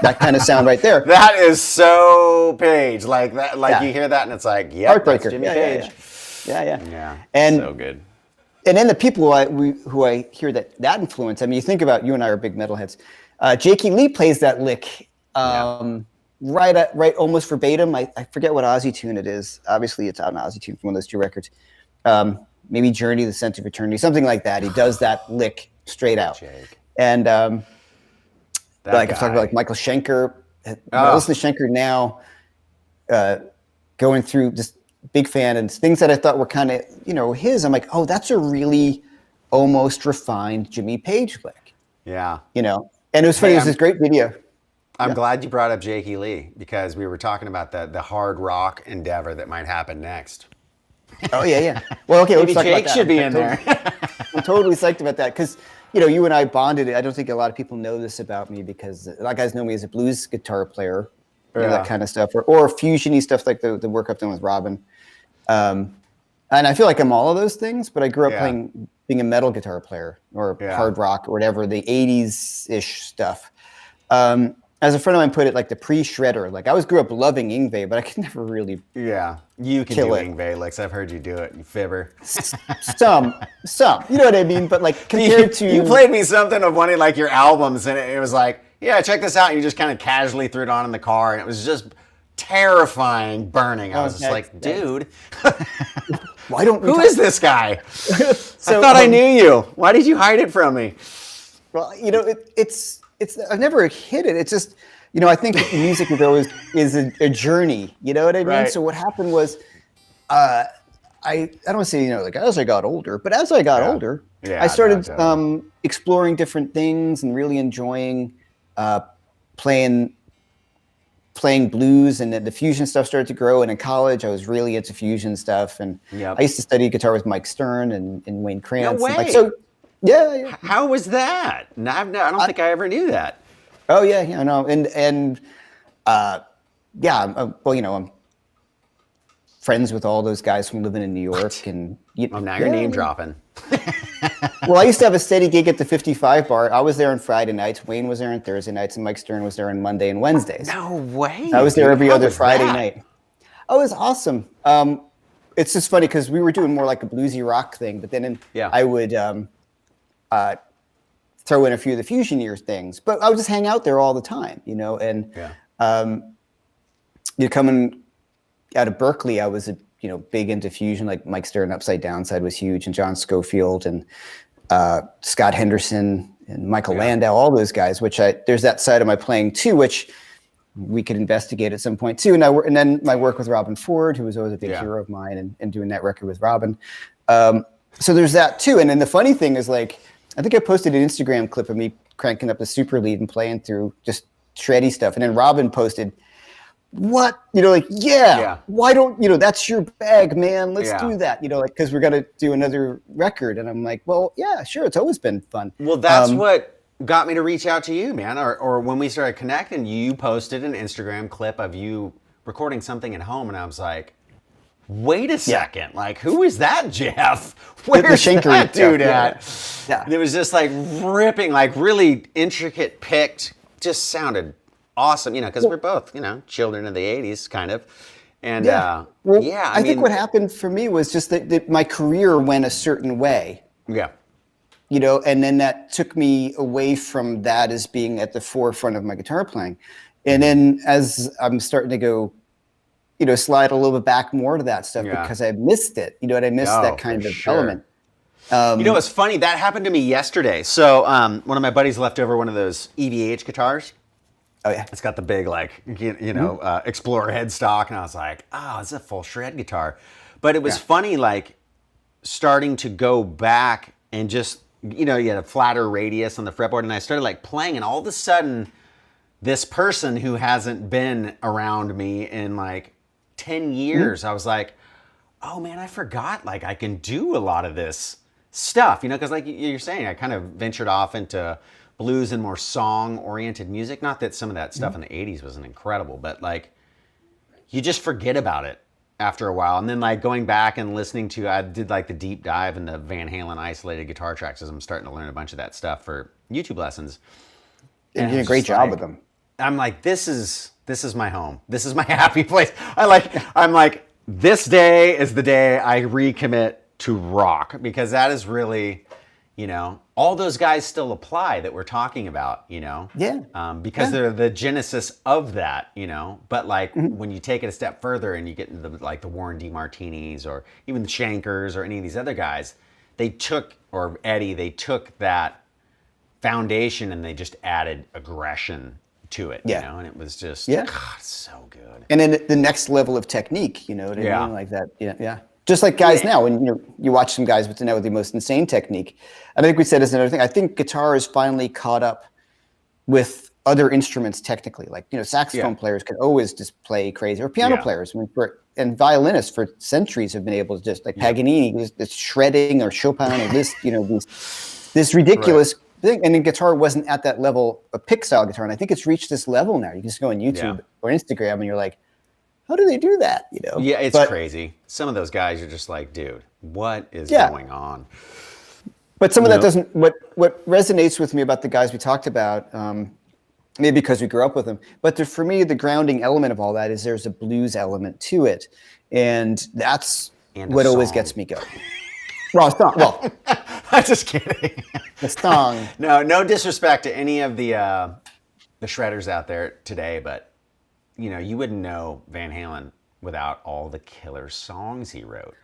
that kind of sound right there. That is so Page. Like that. Like you hear that and it's like, yep, that's Jimmy Page. Yeah. And so good. And then the people who I hear that influence. I mean, you think about, you and I are big metalheads. Jakey Lee plays that lick right almost verbatim. I forget what Ozzy tune it is. Obviously, it's out an Ozzy tune from one of those two records. Maybe Journey, The Scent of Eternity, something like that. He does that lick straight out. Jake. And like I'm talking about like Michael Schenker. I listen to Schenker now, going through just big fan, and things that I thought were kind of, his. I'm like, oh, that's a really almost refined Jimmy Page lick. Yeah. And it was funny. It was this great video. I'm glad you brought up Jakey Lee because we were talking about the hard rock endeavor that might happen next. Oh yeah. Well, okay. Maybe let's talk Jake about that. should be in there. I'm totally psyched about that because you and I bonded. I don't think a lot of people know this about me because a lot of guys know me as a blues guitar player, that kind of stuff, or fusiony stuff like the work I've done with Robin. And I feel like I'm all of those things, but I grew up being a metal guitar player or hard rock or whatever, the 80s-ish stuff. As a friend of mine put it, like the pre-shredder. Like I grew up loving Yngwie, but I could never really you can do Yngwie licks. I've heard you do it, you fibber. Some. You know what I mean? But like compared to... You played me something of one of like your albums, and it was like, yeah, check this out. And you just kind of casually threw it on in the car, and it was just terrifying burning. I was just like, dude, why don't we who is this guy? I thought I knew you. Why did you hide it from me? Well, it's I've never hit it. It's just, I think music is a journey. You know what I mean? Right. So what happened was, I don't want to say, like as I got older, but as I got older, I started exploring different things and really enjoying playing blues, and the fusion stuff started to grow. And in college, I was really into fusion stuff. And I used to study guitar with Mike Stern and Wayne Krantz. No way. Yeah. How was that? No, I don't think I ever knew that. Oh yeah, no, and I'm friends with all those guys from living in New York, and now you're name dropping. Well, I used to have a steady gig at the 55 bar. I was there on Friday nights. Wayne was there on Thursday nights, and Mike Stern was there on Monday and Wednesdays. No way. I was there every other Friday night. Oh, it was awesome. It's just funny because we were doing more like a bluesy rock thing, but then I would throw in a few of the fusion-ear things. But I would just hang out there all the time, and coming out of Berkeley, I was big into fusion, like Mike Stern, Upside Downside was huge, and John Schofield, and Scott Henderson, and Michael Landau, all those guys, which there's that side of my playing too, which we could investigate at some point too. And then my work with Robin Ford, who was always a big hero of mine, and doing that record with Robin. So there's that too. And then the funny thing is, like, I think I posted an Instagram clip of me cranking up the super lead and playing through just shreddy stuff. And then Robin posted, what, like, why don't, that's your bag, man, let's do that, like, because we're gonna do another record. And I'm like, well, yeah, sure, it's always been fun. Well, that's what got me to reach out to you, man. Or when we started connecting, you posted an Instagram clip of you recording something at home, and I was like, wait a second, like, who is that Jeff? Where's that dude at? Yeah. And it was just like ripping, like really intricate picked, just sounded awesome, because we're both, children of the 80s, kind of. And I think what happened for me was just that my career went a certain way. Yeah. And then that took me away from that as being at the forefront of my guitar playing. And then as I'm starting to go, slide a little bit back more to that stuff because I missed it. I missed that kind of element. It's funny, that happened to me yesterday. So one of my buddies left over one of those EVH guitars. Oh yeah, it's got the big Explorer headstock, and I was like, oh, it's a full shred guitar. But it was funny, like starting to go back and just you had a flatter radius on the fretboard, and I started like playing, and all of a sudden, this person who hasn't been around me in like 10 years, I was like, oh man, I forgot like I can do a lot of this stuff, because like you're saying, I kind of ventured off into blues and more song-oriented music. Not that some of that stuff in the 80s wasn't incredible, but like you just forget about it after a while. And then like going back and listening to, I did like the deep dive into Van Halen isolated guitar tracks as I'm starting to learn a bunch of that stuff for YouTube lessons. And you did a great job with them. I'm like, this is my home. This is my happy place. I'm like, this day is the day I recommit to rock, because that is really, all those guys still apply that we're talking about, because they're the genesis of that, but like when you take it a step further and you get into the Warren DeMartinis or even the Shankers or any of these other guys, they took that foundation and they just added aggression to it, and it was just, God, so good. And then the next level of technique, what I mean? Like that, yeah. Just like guys now, when you watch some guys with the most insane technique. I think we said this another thing. I think guitar is finally caught up with other instruments technically. Like saxophone players can always just play crazy, or piano players. And violinists for centuries have been able to just like Paganini, this shredding, or Chopin, or this this ridiculous thing. And then guitar wasn't at that level of pick style guitar, and I think it's reached this level now. You can just go on YouTube or Instagram, and you're like, how do they do that? Yeah, it's crazy. Some of those guys are just like, dude, what is going on? But some of that doesn't. What resonates with me about the guys we talked about, maybe because we grew up with them, but for me, the grounding element of all that is there's a blues element to it, and that's what always gets me going. Well, it's not. Well, I'm just kidding. The song. No disrespect to any of the shredders out there today, but. You wouldn't know Van Halen without all the killer songs he wrote.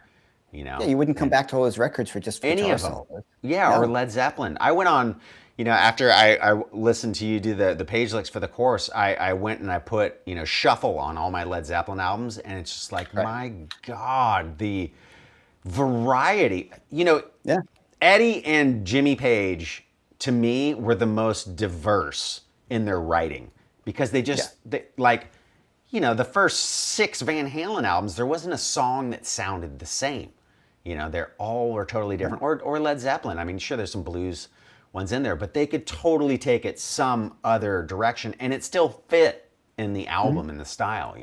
Yeah, you wouldn't come back to all his records for just any guitar of them. solos. Yeah, or Led Zeppelin. I went on, after I listened to you do the page licks for the course, I went and I put, shuffle on all my Led Zeppelin albums, and it's just like, my God, the variety. Eddie and Jimmy Page, to me, were the most diverse in their writing, because they just, the first 6 Van Halen albums, there wasn't a song that sounded the same. They're all were totally different. Or Led Zeppelin. I mean, sure, there's some blues ones in there, but they could totally take it some other direction, and it still fit in the album and the style,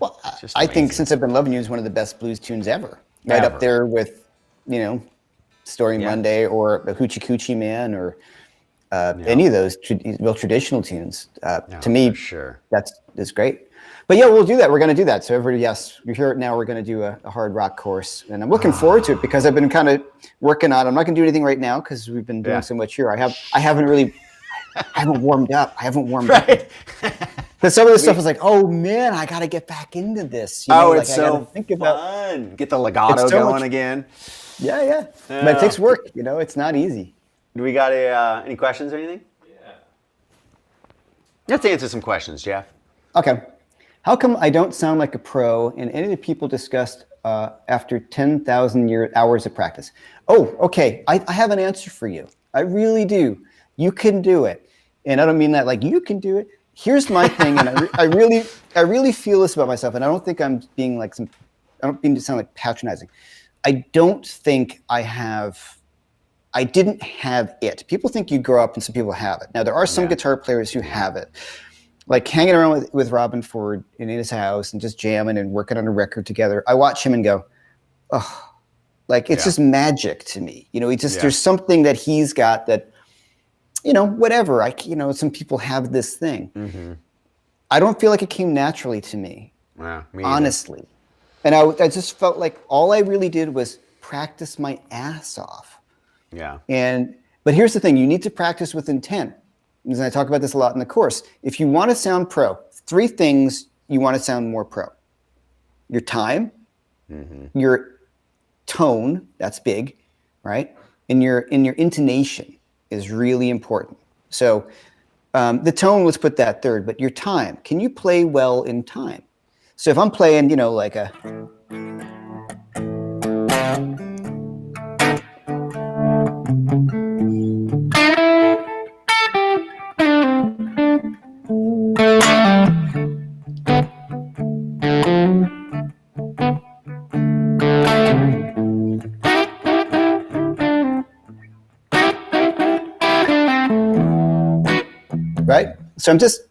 Well, I think Since I've Been Loving You is one of the best blues tunes ever. Right up there with, Story Monday or the Hoochie Coochie Man or any of those real traditional tunes. To me, that's great. But we'll do that. We're going to do that. So everybody, you hear it now. We're going to do a hard rock course, and I'm looking forward to it because I've been kind of working on. I'm not going to do anything right now because we've been doing so much here. I haven't warmed up. But some of the stuff is like, oh man, I got to get back into this. It's so fun. Get the legato going again. Yeah. But it takes work. It's not easy. Do we got any questions or anything? Yeah. Let's answer some questions, Jeff. Okay. How come I don't sound like a pro in any of the people discussed after 10,000 hours of practice? Oh, okay. I have an answer for you. I really do. You can do it. And I don't mean that like you can do it. Here's my thing, and I really feel this about myself, and I don't think I'm being like I don't mean to sound like patronizing. I don't think I didn't have it. People think you grow up and some people have it. Now, there are some guitar players who have it. Like hanging around with Robin Ford in his house and just jamming and working on a record together. I watch him and go, oh, like it's just magic to me. You know, there's something that he's got that, you know, whatever. Some people have this thing. Mm-hmm. I don't feel like it came naturally to me, me honestly. And I just felt like all I really did was practice my ass off. Yeah. But here's the thing, you need to practice with intent. And I talk about this a lot in the course. If you want to sound pro, 3 things you want to sound more pro. Your time, your tone, that's big, right? And your intonation is really important. So the tone, let's put that third, but your time. Can you play well in time? So if I'm playing, you know, like a... Right? So I'm just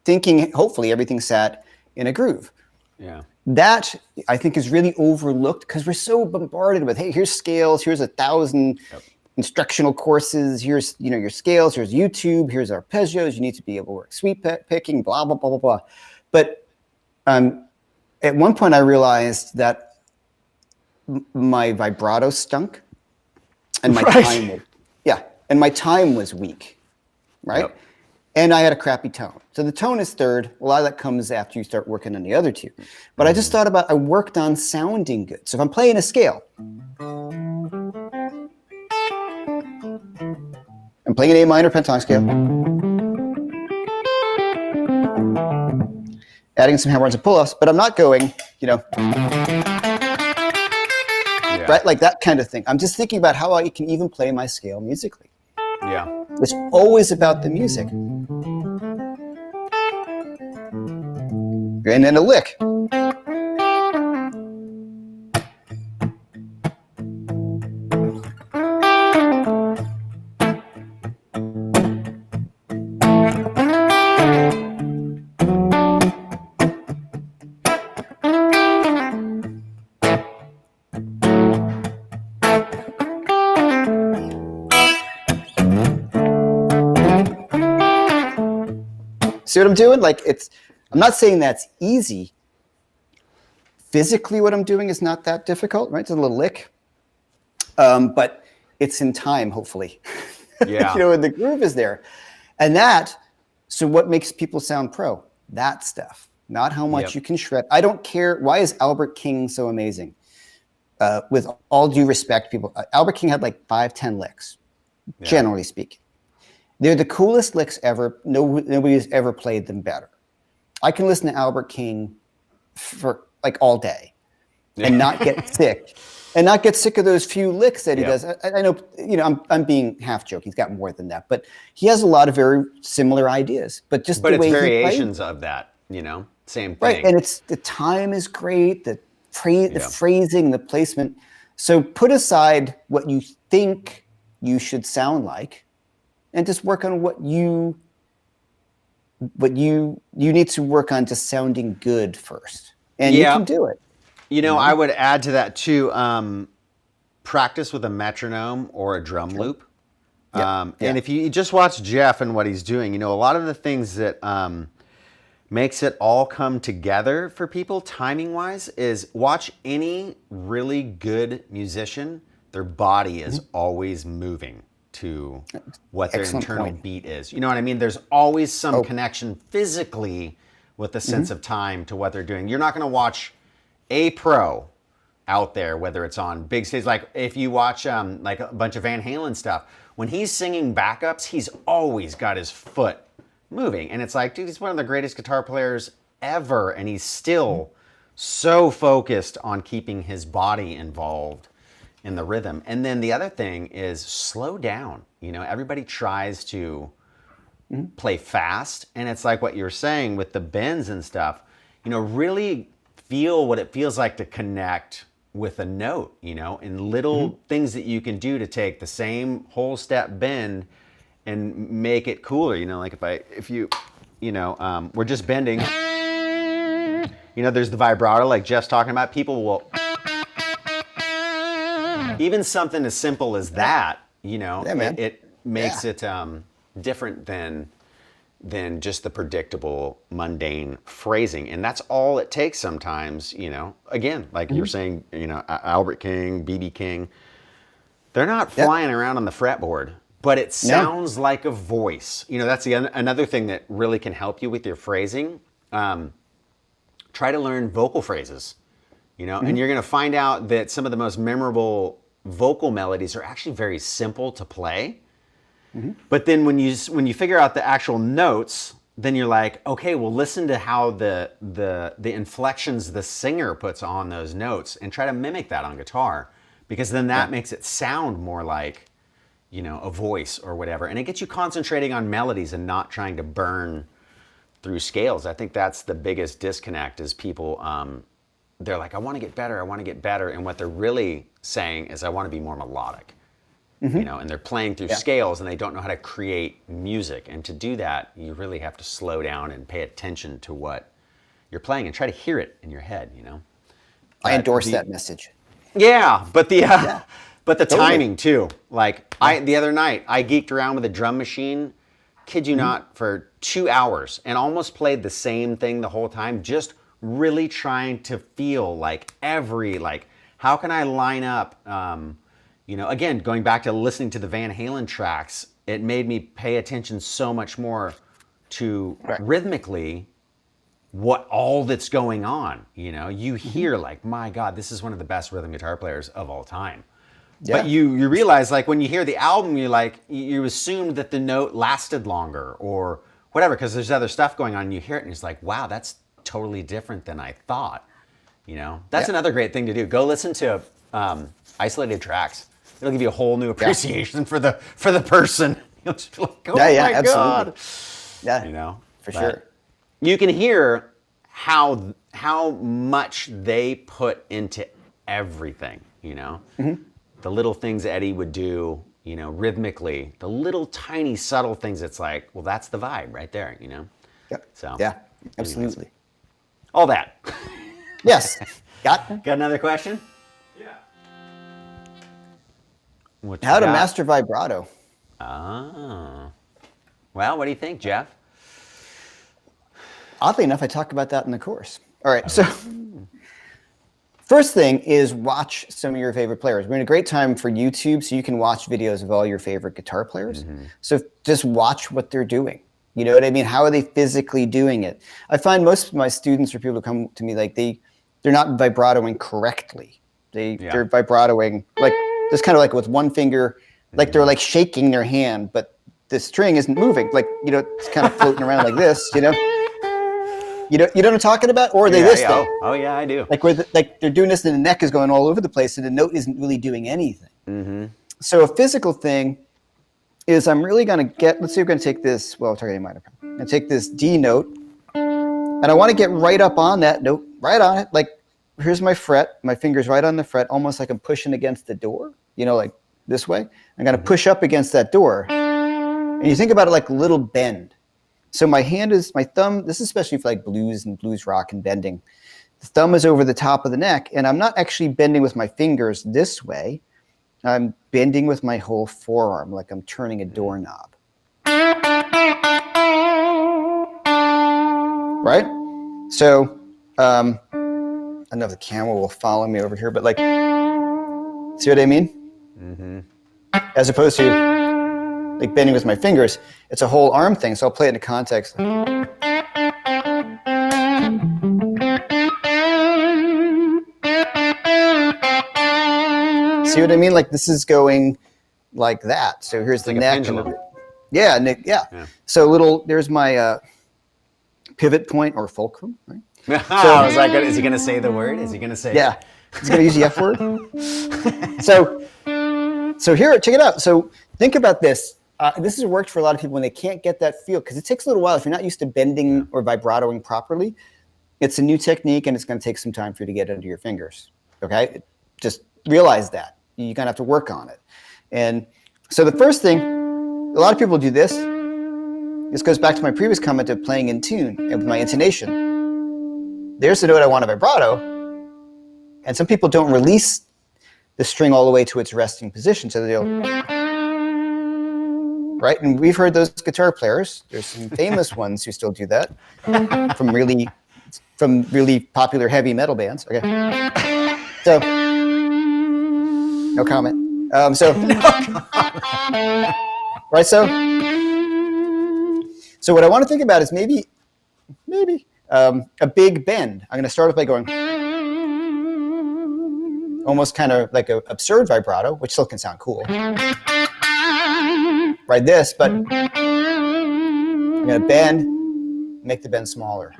thinking, hopefully everything sat in a groove. Yeah. That I think is really overlooked because we're so bombarded with, hey, here's scales, here's 1,000 instructional courses, here's, you know, your scales, here's YouTube, here's arpeggios, you need to be able to work sweep picking, blah, blah, blah, blah, blah. But at one point I realized that my vibrato stunk and my time was weak, right? Yep. And I had a crappy tone. So the tone is third. A lot of that comes after you start working on the other 2. But I just thought I worked on sounding good. So if I'm playing a scale, I'm playing an A minor pentatonic scale, adding some hammer-ons and pull-offs, but I'm not going, you know, right? Like that kind of thing. I'm just thinking about how I can even play my scale musically. Yeah. It's always about the music. And then a lick. See what I'm doing? Like I'm not saying that's easy. Physically, what I'm doing is not that difficult, right? It's a little lick. But it's in time, hopefully. Yeah. You know, and the groove is there. And so what makes people sound pro? That stuff, not how much you can shred. I don't care. Why is Albert King so amazing? With all due respect, people, Albert King had like 5-10 licks, generally speaking. They're the coolest licks ever. Nobody's ever played them better. I can listen to Albert King for like all day and not get sick. And not get sick of those few licks that he does. I know, you know, I'm being half joking. He's got more than that, but he has a lot of very similar ideas. But the way it's variations of that, you know, same thing. Right, and the time is great. The phrasing, the placement. So put aside what you think you should sound like, and just work on what you need to work on, just sounding good first, and you can do it. You know, I would add to that too, practice with a metronome or a drum loop. And if you just watch Jeff and what he's doing, you know, a lot of the things that makes it all come together for people timing wise is watch any really good musician, their body is always moving to what their internal beat is. You know what I mean? There's always some connection physically with the sense of time to what they're doing. You're not going to watch a pro out there, whether it's on big stage, like if you watch like a bunch of Van Halen stuff, when he's singing backups, he's always got his foot moving. And it's like, dude, he's one of the greatest guitar players ever. And he's still so focused on keeping his body involved in the rhythm. And then the other thing is slow down. You know, everybody tries to play fast, and it's like what you're saying with the bends and stuff. You know, really feel what it feels like to connect with a note, you know, and little things that you can do to take the same whole step bend and make it cooler. You know, like if you we're just bending, you know, there's the vibrato like Jeff's talking about. People will, even something as simple as that, you know, it makes it different than just the predictable, mundane phrasing. And that's all it takes sometimes, you know. Again, like you're saying, you know, Albert King, B.B. King, they're not flying around on the fretboard, but it sounds like a voice. You know, that's another thing that really can help you with your phrasing. Try to learn vocal phrases, you know, and you're going to find out that some of the most memorable vocal melodies are actually very simple to play. But then when you figure out the actual notes, then you're like, okay, well, listen to how the inflections the singer puts on those notes and try to mimic that on guitar, because then that makes it sound more like, you know, a voice or whatever. And it gets you concentrating on melodies and not trying to burn through scales. I think that's the biggest disconnect is people, they're like, I want to get better. And what they're really saying is I want to be more melodic. You know, and they're playing through scales and they don't know how to create music. And to do that, you really have to slow down and pay attention to what you're playing and try to hear it in your head, you know. I endorse that message. Yeah, but the timing too. Like the other night, I geeked around with a drum machine, kid you not, for 2 hours and almost played the same thing the whole time, just really trying to feel like how can I line up, you know, again, going back to listening to the Van Halen tracks, it made me pay attention so much more to rhythmically what all that's going on. You know, you hear like, my God, this is one of the best rhythm guitar players of all time. Yeah. But you realize, like, when you hear the album, you assume that the note lasted longer or whatever, because there's other stuff going on and you hear it and it's like, wow, that's totally different than I thought. You know, that's another great thing to do. Go listen to isolated tracks. It'll give you a whole new appreciation for the person. You'll just be like, oh my God. Yeah, you know, for sure. You can hear how much they put into everything, you know. The little things Eddie would do, you know, rhythmically, the little tiny subtle things. It's like, well, that's the vibe right there, you know. So absolutely. Anyways, all that. Yes. Got another question? How to master vibrato. Ah. Well, what do you think, Jeff? Oddly enough, I talk about that in the course. All right, so first thing is watch some of your favorite players. We're in a great time for YouTube, so you can watch videos of all your favorite guitar players. So just watch what they're doing. You know what I mean? How are they physically doing it? I find most of my students or people who come to me, like they're not vibratoing correctly. They're vibratoing like just kind of like with one finger, like they're like shaking their hand, but the string isn't moving. Like, you know, it's kind of floating around like this, you know? You know what I'm talking about? Or are they this thing? Oh yeah, I do. Like they're doing this and the neck is going all over the place and the note isn't really doing anything. So a physical thing is I'm really going to let's say we're going to take this, well, targeting minor. I'm going to take this D note and I want to get right up on that note, right on it. Like, here's my fret, my finger's right on the fret, almost like I'm pushing against the door, you know, like this way. I'm going to push up against that door. And you think about it like a little bend. So my thumb, this is especially for like blues and blues rock and bending. The thumb is over the top of the neck, and I'm not actually bending with my fingers this way. I'm bending with my whole forearm, like I'm turning a doorknob. Right? So, I don't know if the camera will follow me over here, but like, see what I mean? As opposed to like bending with my fingers, it's a whole arm thing. So I'll play it in the context. See what I mean? Like this is going like that. So here's the neck. Yeah. So there's my pivot point or fulcrum, right? I was like, is he going to say the word? Is he going to say Yeah, he's going to use the F word. So here, check it out. So think about this. This has worked for a lot of people when they can't get that feel, because it takes a little while. If you're not used to bending or vibratoing properly, it's a new technique, and it's going to take some time for you to get it under your fingers. Okay, just realize that you're going to have to work on it. And so the first thing, a lot of people do this. This goes back to my previous comment of playing in tune and with my intonation. There's the note I want a vibrato, and some people don't release the string all the way to its resting position, so they'll, right? And we've heard those guitar players. There's some famous ones who still do that from really popular heavy metal bands. Okay, so no comment. Right, so what I want to think about is maybe a big bend. I'm going to start off by going almost kind of like an absurd vibrato, which still can sound cool. Right, this, but I'm going to bend, make the bend smaller.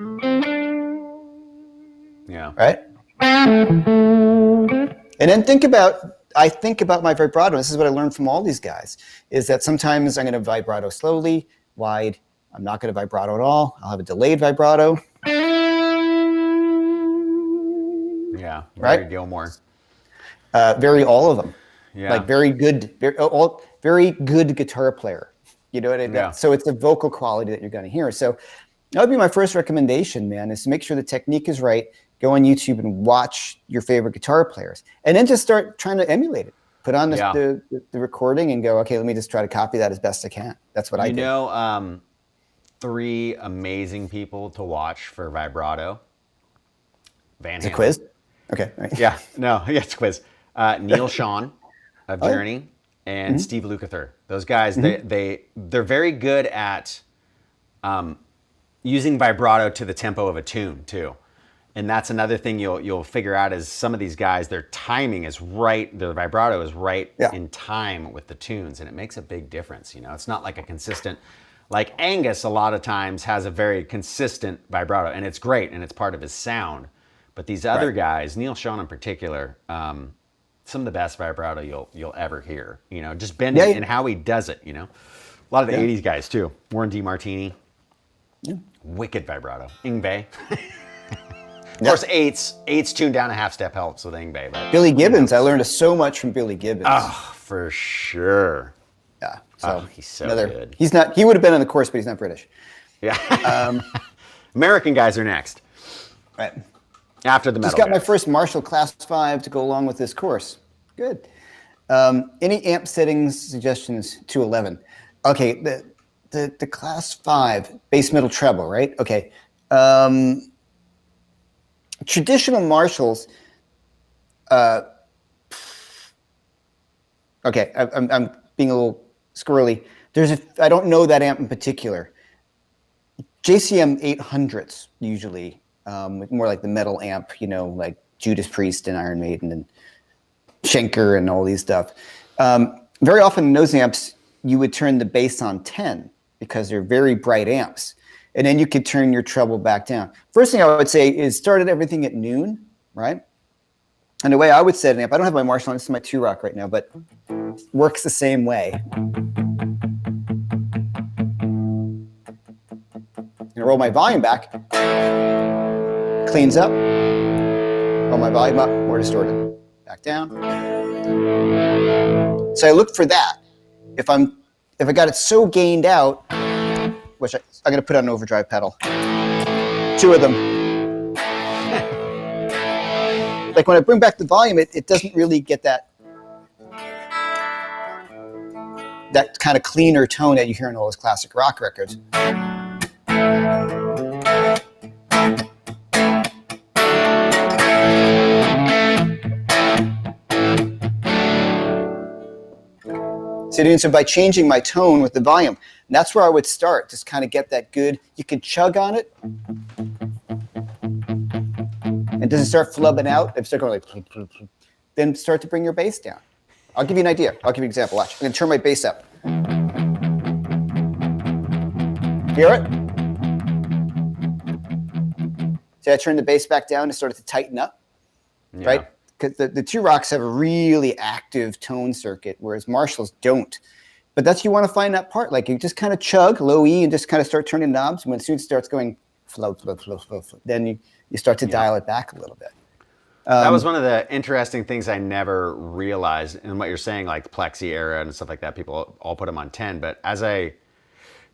Yeah. Right? And then think about my vibrato. This is what I learned from all these guys, is that sometimes I'm going to vibrato slowly, wide. I'm not going to vibrato at all. I'll have a delayed vibrato. Yeah, right? Gilmour. Very all of them. Yeah. Like very good guitar player. You know what I mean? Yeah. So it's the vocal quality that you're going to hear. So that would be my first recommendation, man, is to make sure the technique is right. Go on YouTube and watch your favorite guitar players. And then just start trying to emulate it. Put on the recording and go, okay, let me just try to copy that as best I can. That's what I do. You know, 3 amazing people to watch for vibrato. Is it a quiz? Okay. Right. Yeah, no, yeah, it's a quiz. Neil Sean of Journey and Steve Lukather. Those guys, they're very good at using vibrato to the tempo of a tune too. And that's another thing you'll figure out is some of these guys, their timing is right, their vibrato is right in time with the tunes, and it makes a big difference. You know, it's not like a consistent, like Angus a lot of times has a very consistent vibrato, and it's great, and it's part of his sound. But these other guys, Neil Sean in particular, some of the best vibrato you'll ever hear. You know, just bending and how he does it. You know, a lot of the '80s guys too. Warren DeMartini, wicked vibrato. Yngwie. Of course, eights tuned down a half step helps with Yngwie. But Billy Gibbons, I learned so much from Billy Gibbons. Oh, for sure. Yeah. So he's so good. He's not. He would have been on the course, but he's not British. Yeah. American guys are next. Right. After the metal. Just got guys. my first Marshall Class 5 to go along with this course. Good. Any amp settings suggestions? 211. Okay. The Class 5 bass, middle, treble. Right. Okay. Traditional Marshalls. Okay, I'm being a little squirrely. I don't know that amp in particular. JCM 800s usually, more like the metal amp, you know, like Judas Priest and Iron Maiden and Schenker and all these stuff. Very often in those amps, you would turn the bass on 10 because they're very bright amps. And then you could turn your treble back down. First thing I would say is start everything at noon, right? And the way I would set an amp, I don't have my Marshall on, this is my 2-rock right now, but works the same way. And roll my volume back, cleans up, roll my volume up, more distorted, back down. So I look for that. If I got it so gained out, which I'm going to put on an overdrive pedal. 2 of them. Like when I bring back the volume, it doesn't really get that kind of cleaner tone that you hear in all those classic rock records. So by changing my tone with the volume, and that's where I would start, just kind of get that good, you can chug on it. And does it start flubbing out? If it starts going like, then start to bring your bass down. I'll give you an idea. I'll give you an example. Watch. I'm going to turn my bass up. Hear it? So I turned the bass back down and started to tighten up, right? Because the two rocks have a really active tone circuit, whereas Marshalls don't. But that's, you want to find that part. Like you just kind of chug low E and just kind of start turning knobs. When soon it starts going flow, then you start to dial it back a little bit. That was one of the interesting things I never realized in what you're saying, like the Plexi era and stuff like that. People all put them on 10. But as I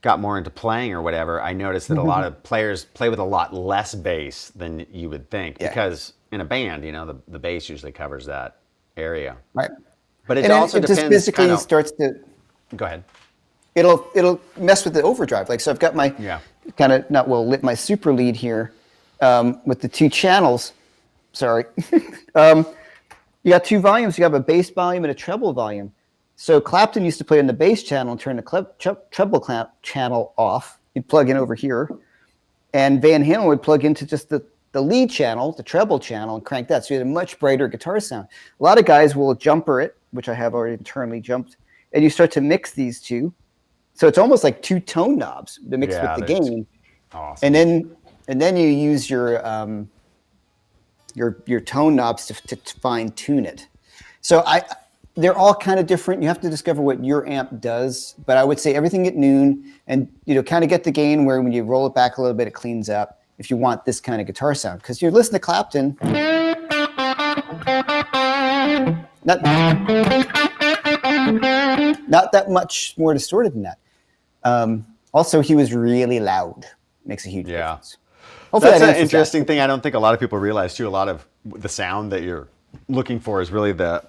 got more into playing or whatever, I noticed that a lot of players play with a lot less bass than you would think. Because in a band, you know, the bass usually covers that area. Right. But it also just depends. basically starts to... Go ahead. It'll mess with the overdrive. Like, so I've got my kind of lit my super lead here with the two channels. Sorry. You got two volumes. You have a bass volume and a treble volume. So Clapton used to play in the bass channel and turn the treble channel off. You'd plug in over here. And Van Halen would plug into just the lead channel, the treble channel, and crank that. So you had a much brighter guitar sound. A lot of guys will jumper it, which I have already internally jumped. And you start to mix these two. So it's almost like two tone knobs to mix with the gain. Awesome. And then you use your tone knobs to fine tune it. So they're all kind of different. You have to discover what your amp does. But I would say everything at noon, and kind of get the gain where when you roll it back a little bit, it cleans up. If you want this kind of guitar sound, because you listen to Clapton, not that much more distorted than that. Also, he was really loud. Makes a huge difference. Hopefully that's an interesting thing. I don't think a lot of people realize too. A lot of the sound that you're looking for is really the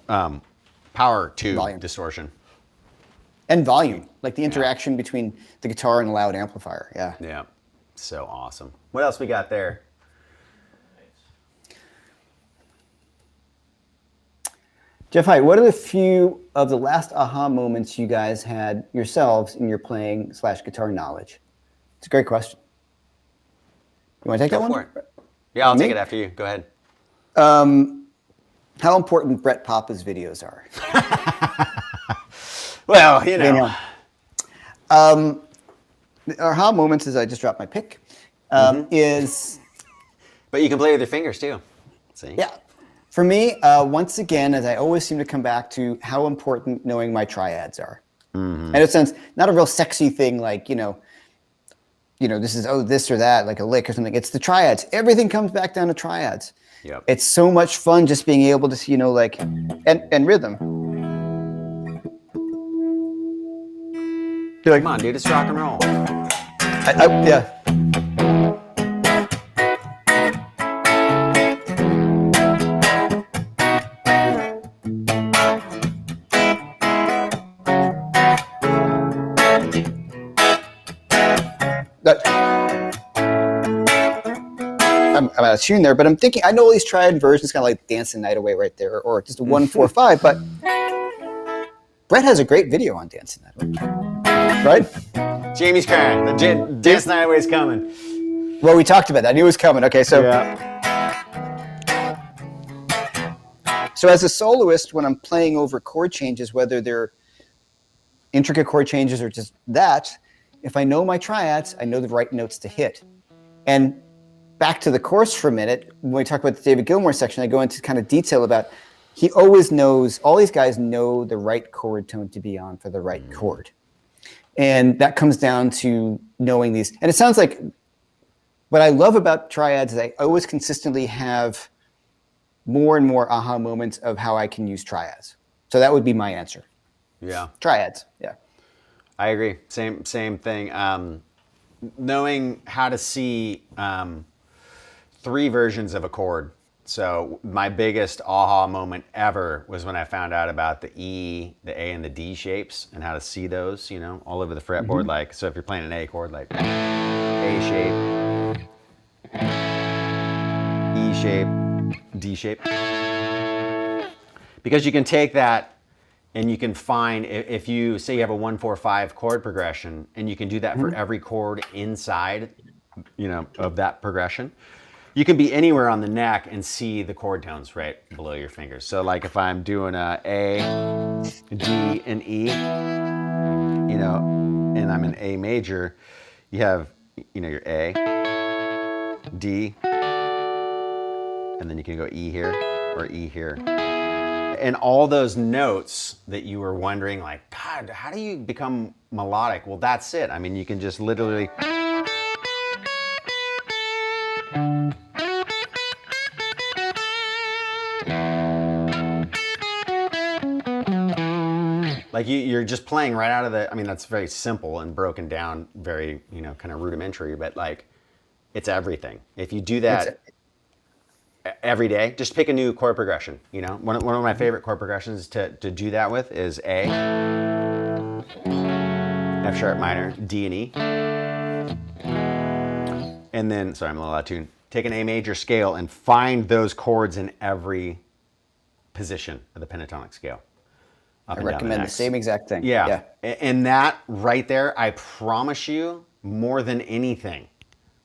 power to volume. Distortion. And volume, like the interaction between the guitar and the loud amplifier. Yeah. Yeah. So awesome. What else we got there? Jeff, hi. What are the few of the last aha moments you guys had yourselves in your playing / guitar knowledge? It's a great question. You want to take that one? For it. Yeah, I'll take it after you. Go ahead. How important Brett Papa's videos are. Well, you know. Our aha moments is I just dropped my pick. Is... But you can play with your fingers too. See? Yeah. For me, once again, as I always seem to come back to how important knowing my triads are. And in a sense, not a real sexy thing like, this is, this or that, like a lick or something. It's the triads. Everything comes back down to triads. Yep. It's so much fun just being able to, and rhythm. Come on, dude, it's rock and roll. Yeah. I'm out of tune there, but I'm thinking, I know all these triad versions, kind of like Dancing Night Away right there, or just a 1-4-5, but Brett has a great video on Dancing Night Away, right? Jamie's crying. The Dancing Night Away is coming. Well, we talked about that. I knew it was coming. Okay, so so as a soloist, when I'm playing over chord changes, whether they're intricate chord changes or just that, if I know my triads, I know the right notes to hit. And back to the chorus for a minute, when we talk about the David Gilmour section, I go into kind of detail about, he always knows, all these guys know the right chord tone to be on for the right chord. And that comes down to knowing these. And it sounds like, what I love about triads is I always consistently have more and more aha moments of how I can use triads. So that would be my answer. Yeah. Triads, yeah. I agree. Same thing. Knowing how to see 3 versions of a chord. So my biggest aha moment ever was when I found out about the E, the A, and the D shapes and how to see those, all over the fretboard. Like, so if you're playing an A chord, like A shape, E shape, D shape. Because you can take that and you can find, if you say you have a 1-4-5 chord progression, and you can do that for every chord inside, of that progression, you can be anywhere on the neck and see the chord tones right below your fingers. So like if I'm doing a D, and E, and I'm in A major, you have, your A, D, and then you can go E here or E here. And all those notes that you were wondering, like, God, how do you become melodic? Well, that's it. I mean, you can just literally. Like you're just playing right out of the, I mean, that's very simple and broken down, very, you know, kind of rudimentary, but like it's everything. If you do that every day, just pick a new chord progression. You know, one of my favorite chord progressions to do that with is A, F sharp minor, D and E. And then, sorry, I'm a little out of tune. Take an A major scale and find those chords in every position of the pentatonic scale. I recommend the same exact thing. Yeah. And that right there, I promise you, more than anything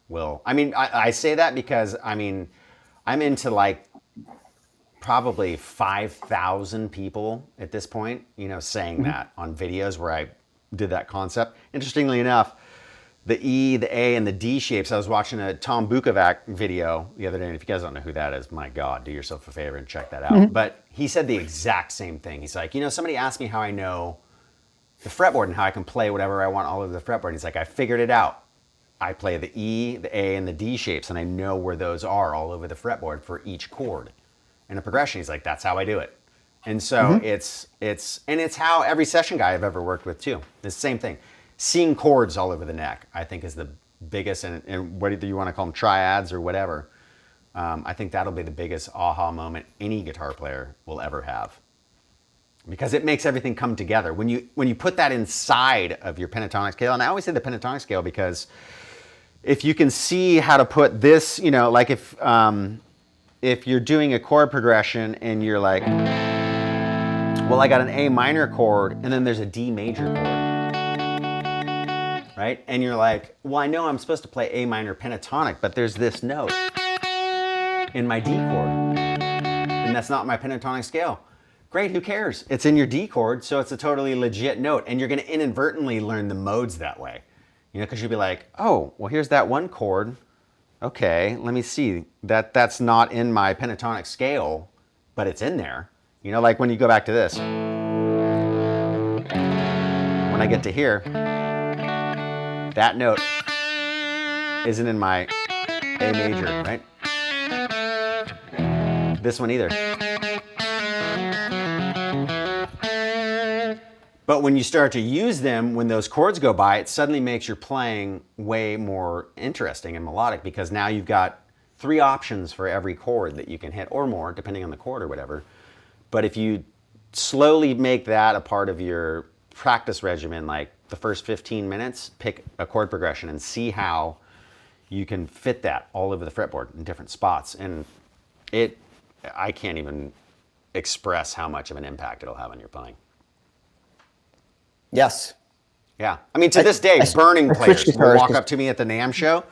will. I mean, I say that because, I mean, I'm into like probably 5,000 people at this point, you know, saying that on videos where I did that concept. Interestingly enough, the E, the A, and the D shapes. I was watching a Tom Bukovac video the other day, and if you guys don't know who that is, my God, do yourself a favor and check that out. But he said the exact same thing. He's like, you know, somebody asked me how I know the fretboard and how I can play whatever I want all over the fretboard. He's like, I figured it out. I play the E, the A, and the D shapes, and I know where those are all over the fretboard for each chord. And a progression, he's like, that's how I do it. And so it's how every session guy I've ever worked with too. It's the same thing. Seeing chords all over the neck, I think, is the biggest, and whether you want to call them triads or whatever, I think that'll be the biggest aha moment any guitar player will ever have, because it makes everything come together when you put that inside of your pentatonic scale. And I always say the pentatonic scale because if you can see how to put this, you know, like if you're doing a chord progression and you're like, well, I got an A minor chord and then there's a D major chord. Right? And you're like, well, I know I'm supposed to play A minor pentatonic, but there's this note in my D chord, and that's not my pentatonic scale. Great, who cares? It's in your D chord, so it's a totally legit note, and you're going to inadvertently learn the modes that way. You know, because you'll be like, oh, well, here's that one chord. Okay, let me see. That's not in my pentatonic scale, but it's in there. You know, like when you go back to this. When I get to here, that note isn't in my A major, right? This one either. But when you start to use them, when those chords go by, it suddenly makes your playing way more interesting and melodic, because now you've got 3 options for every chord that you can hit, or more, depending on the chord or whatever. But if you slowly make that a part of your practice regimen, like the first 15 minutes, pick a chord progression and see how you can fit that all over the fretboard in different spots. And I can't even express how much of an impact it'll have on your playing. Yes. Yeah. I mean, to this day, burning players will walk up to me at the NAMM show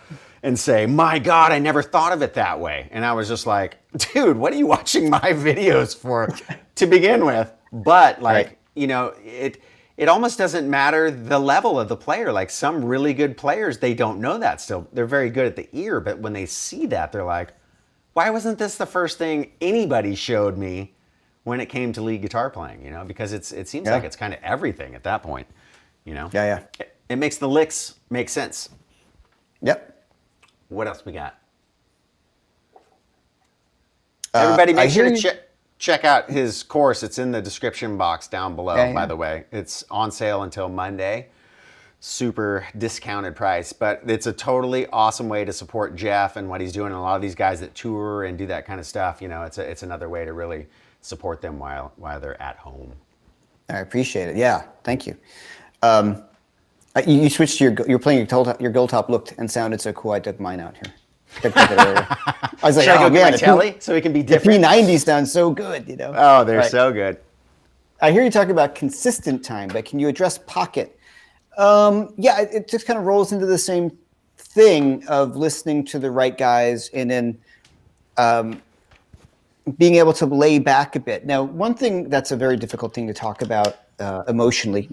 and say, my God, I never thought of it that way. And I was just like, dude, what are you watching my videos for to begin with? But like, you know, it almost doesn't matter the level of the player. Like some really good players, they don't know that still. They're very good at the ear, but when they see that, they're like, why wasn't this the first thing anybody showed me when it came to lead guitar playing? You know, because it seems like it's kind of everything at that point, you know? Yeah. It makes the licks make sense. Yep. What else we got? Everybody make sure to check out his course. It's in the description box down below, by the way. It's on sale until Monday. Super discounted price, but it's a totally awesome way to support Jeff and what he's doing. And a lot of these guys that tour and do that kind of stuff, you know, it's another way to really support them while they're at home. I appreciate it. Yeah, thank you. You switched to you're playing your gold top looked and sounded so cool. I took mine out here. I was like, should I go get my telly so it can be different? The 390s sound so good, you know. Oh, they're so good. I hear you talking about consistent time, but can you address pocket? Yeah, it just kind of rolls into the same thing of listening to the right guys and then being able to lay back a bit. Now, one thing that's a very difficult thing to talk about emotionally,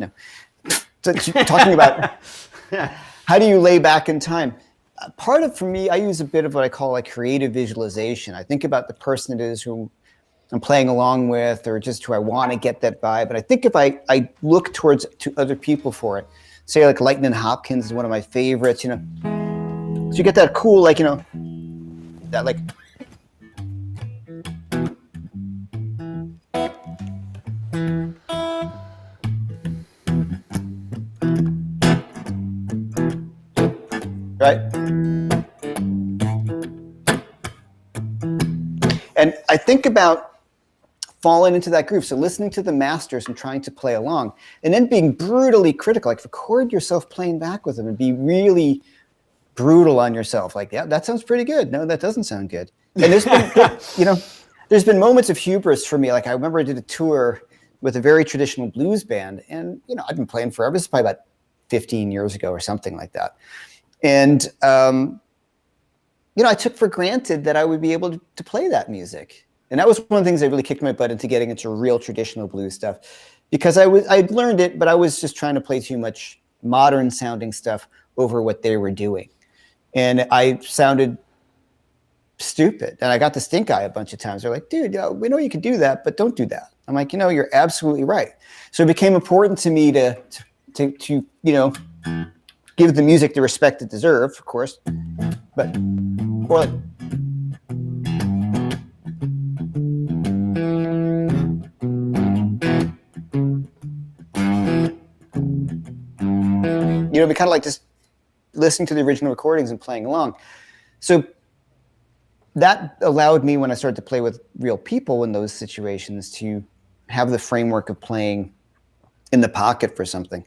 talking about how do you lay back in time? part of, for me, I use a bit of what I call like creative visualization. I think about the person it is who I'm playing along with, or just who I want to get that vibe. And I think if I look towards to other people for it, say like Lightning Hopkins is one of my favorites, you know, so you get that cool, like, you know, that like, right? And I think about falling into that groove. So listening to the masters and trying to play along, and then being brutally critical, like record yourself playing back with them and be really brutal on yourself. Like, yeah, that sounds pretty good. No, that doesn't sound good. And there's been, you know, there's been moments of hubris for me. Like I remember I did a tour with a very traditional blues band, and, you know, I've been playing forever. This is probably about 15 years ago or something like that. And, you know, I took for granted that I would be able to play that music. And that was one of the things that really kicked my butt into getting into real traditional blues stuff, because I'd learned it, but I was just trying to play too much modern sounding stuff over what they were doing. And I sounded stupid. And I got the stink eye a bunch of times. They're like, dude, we know you can do that, but don't do that. I'm like, you know, you're absolutely right. So it became important to me to you know, give the music the respect it deserves, of course. But, or like, you know, be kind of like just listening to the original recordings and playing along. So that allowed me, when I started to play with real people in those situations, to have the framework of playing in the pocket for something.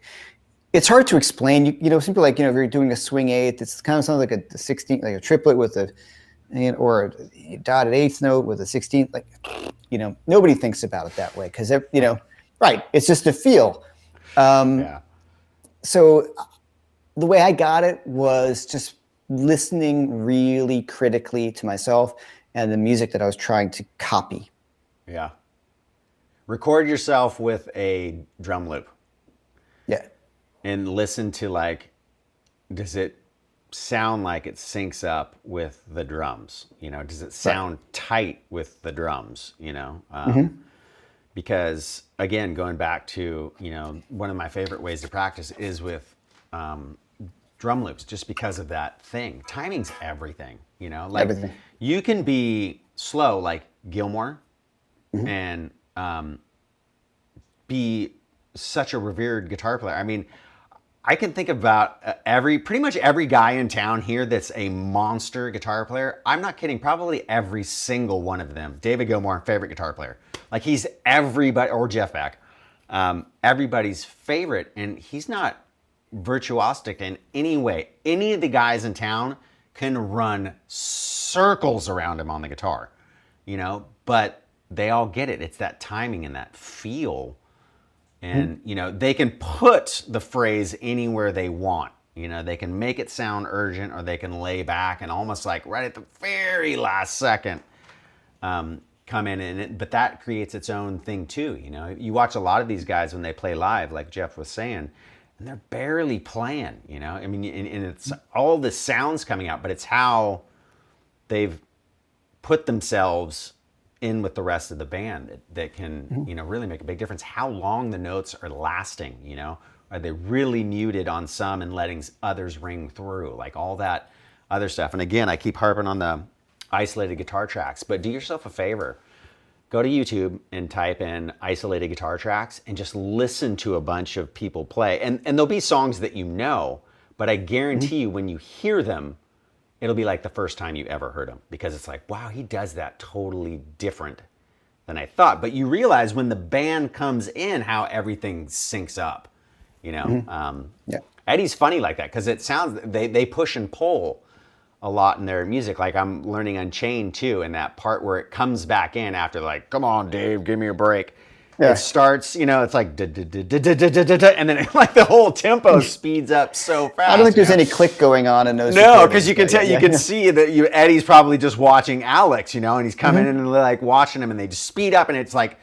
It's hard to explain. You know, some people, like, you know, if you're doing a swing eighth, it's kind of sounds like a 16th, like a triplet with a, or a dotted eighth note with a 16th. Like, you know, nobody thinks about it that way because, you know, right? It's just a feel. Yeah. So the way I got it was just listening really critically to myself and the music that I was trying to copy. Yeah. Record yourself with a drum loop. Yeah. And listen to, like, does it sound like it syncs up with the drums? You know, does it sound tight with the drums? You know, because again, going back to, you know, one of my favorite ways to practice is with drum loops, just because of that thing. Timing's everything, you know, like Everything. You can be slow like Gilmour and be such a revered guitar player. I mean, I can think about pretty much every guy in town here that's a monster guitar player. I'm not kidding. Probably every single one of them. David Gilmour, favorite guitar player. Like, he's everybody, or Jeff Beck, everybody's favorite. And he's not virtuosic in any way. Any of the guys in town can run circles around him on the guitar, you know, but they all get it. It's that timing and that feel. And, you know, they can put the phrase anywhere they want. You know, they can make it sound urgent, or they can lay back and almost like right at the very last second come in. But that creates its own thing too. You know, you watch a lot of these guys when they play live, like Jeff was saying, and they're barely playing, you know. I mean, and it's all the sounds coming out, but it's how they've put themselves in with the rest of the band that can, you know, really make a big difference. How long the notes are lasting, you know, are they really muted on some and letting others ring through, like all that other stuff. And again, I keep harping on the isolated guitar tracks, but do yourself a favor, go to YouTube and type in isolated guitar tracks and just listen to a bunch of people play. And there'll be songs that you know, but I guarantee you when you hear them, it'll be like the first time you ever heard him, because it's like, wow, he does that totally different than I thought. But you realize when the band comes in how everything syncs up, you know. Eddie's funny like that, because it sounds, they push and pull a lot in their music. Like, I'm learning Unchained too, and that part where it comes back in after, like, come on, Dave, give me a break. It starts, you know, it's like, and then like the whole tempo speeds up so fast. I don't think there's any click going on in those. No, because you can tell, you can see that Eddie's probably just watching Alex, you know, and he's coming in and like watching him, and they just speed up, and it's like,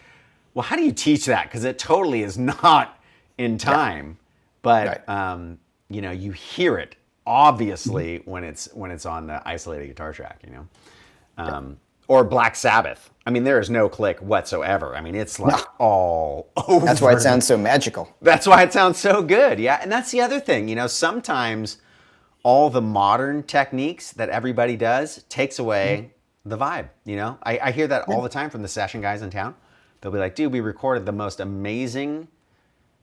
well, how do you teach that? Because it totally is not in time, but you know, you hear it obviously when it's on the isolated guitar track, you know. Or Black Sabbath. I mean, there is no click whatsoever. I mean, it's like all over. That's why it sounds so magical. That's why it sounds so good. Yeah. And that's the other thing, you know, sometimes all the modern techniques that everybody does takes away the vibe, you know. I hear that all the time from the session guys in town. They'll be like, dude, we recorded the most amazing,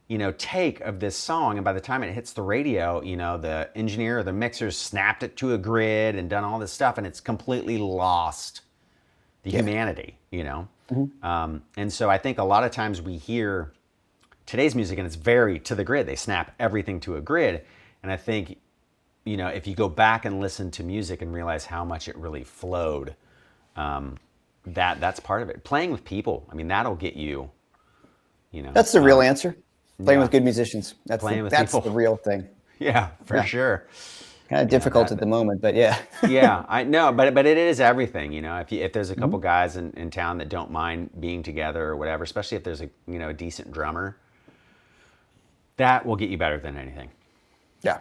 you know, take of this song, and by the time it hits the radio, you know, the engineer or the mixers snapped it to a grid and done all this stuff, and it's completely lost the humanity, you know. And so I think a lot of times we hear today's music and it's very to the grid. They snap everything to a grid, and I think, you know, if you go back and listen to music and realize how much it really flowed, that's part of it. Playing with people, I mean, that'll get you, you know. That's the real answer. Playing with good musicians. That's people. The real thing. Yeah, for sure. Kind of difficult at the moment, but yeah. Yeah, I know, but it is everything, you know. If there's a couple guys in town that don't mind being together or whatever, especially if there's a decent drummer, that will get you better than anything. Yeah.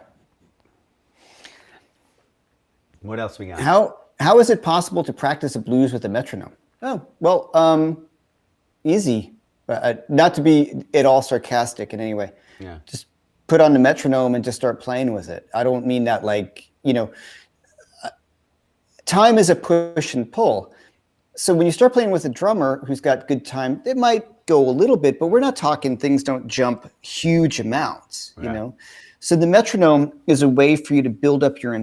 What else we got? How is it possible to practice a blues with a metronome? Oh, well, easy. Not to be at all sarcastic in any way. Yeah. Just put on the metronome and just start playing with it. I don't mean that like, you know, time is a push and pull. So when you start playing with a drummer who's got good time, it might go a little bit, but we're not talking things don't jump huge amounts, you know? So the metronome is a way for you to build up your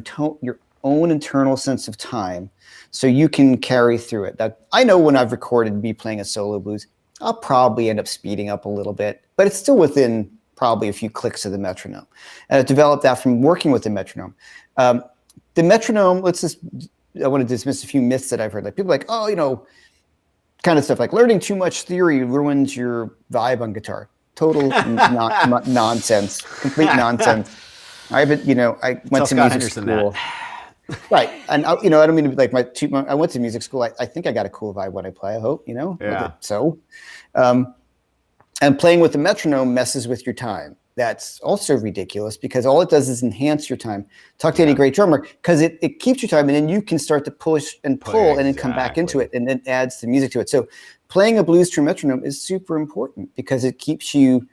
own internal sense of time so you can carry through it. That I know when I've recorded me playing a solo blues, I'll probably end up speeding up a little bit, but it's still within probably a few clicks of the metronome. And I've developed that from working with the metronome. The metronome, I want to dismiss a few myths that I've heard. Like people are like, oh, you know, kind of stuff like learning too much theory ruins your vibe on guitar. Total nonsense, complete nonsense. I went to music school. Right. And, I don't mean to be like I went to music school. I think I got a cool vibe when I play, I hope, you know? Yeah. So, and playing with the metronome messes with your time. That's also ridiculous because all it does is enhance your time. Talk to any great drummer because it keeps your time and then you can start to push and pull and then come back into it and then adds the music to it. So playing a blues through metronome is super important because it keeps you,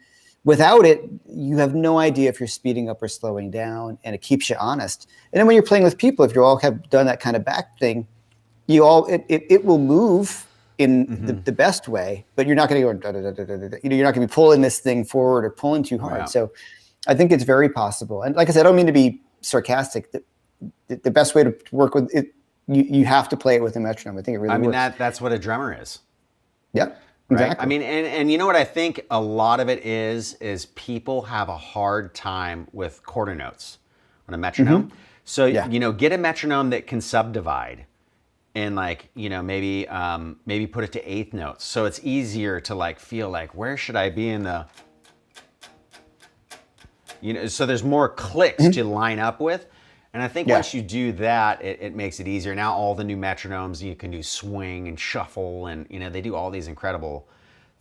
without it, you have no idea if you're speeding up or slowing down, and it keeps you honest. And then when you're playing with people, if you all have done that kind of back thing, it will move in the best way, but you're not going to go, you're not going to be pulling this thing forward or pulling too hard. Yeah. So I think it's very possible. And like I said, I don't mean to be sarcastic. The best way to work with it, you have to play it with a metronome. I think it really works. That's what a drummer is. Yeah. Exactly. Right? I mean, and you know what I think a lot of it is people have a hard time with quarter notes on a metronome. So, get a metronome that can subdivide and maybe put it to eighth notes. So it's easier to feel like, where should I be in the, so there's more clicks to line up with. And I think once you do that, it makes it easier. Now all the new metronomes, you can do swing and shuffle, and they do all these incredible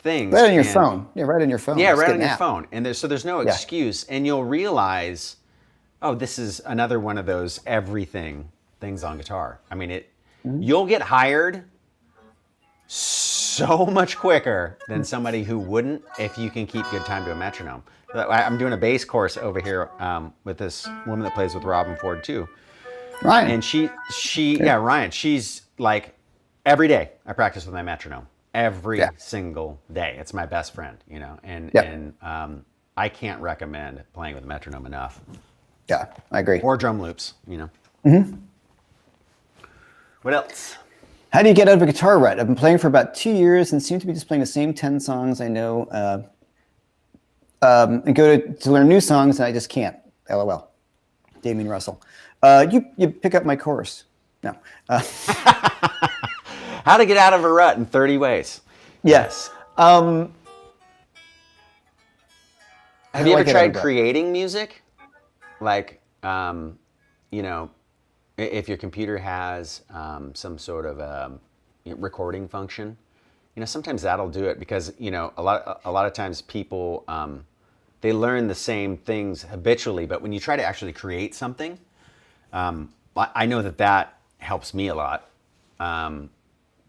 things. Right on your phone. Yeah, right on your phone. Yeah, right on your phone. And there's no excuse. And you'll realize, oh, this is another one of those everything things on guitar. I mean, you'll get hired so much quicker than somebody who wouldn't if you can keep good time to a metronome. I'm doing a bass course over here with this woman that plays with Robin Ford too. Ryan. And Ryan, she's like, every day I practice with my metronome. Every single day. It's my best friend, and I can't recommend playing with a metronome enough. Yeah, I agree. Or drum loops, What else? How do you get out of a guitar rut? I've been playing for about 2 years and seem to be just playing the same 10 songs I know. And go to learn new songs, and I just can't. LOL. Damien Russell. You pick up my course. No. How to get out of a rut in 30 ways. Yes. Have you ever tried creating music? If your computer has some sort of recording function, sometimes that'll do it because, a lot of times people, they learn the same things habitually, but when you try to actually create something, I know that helps me a lot.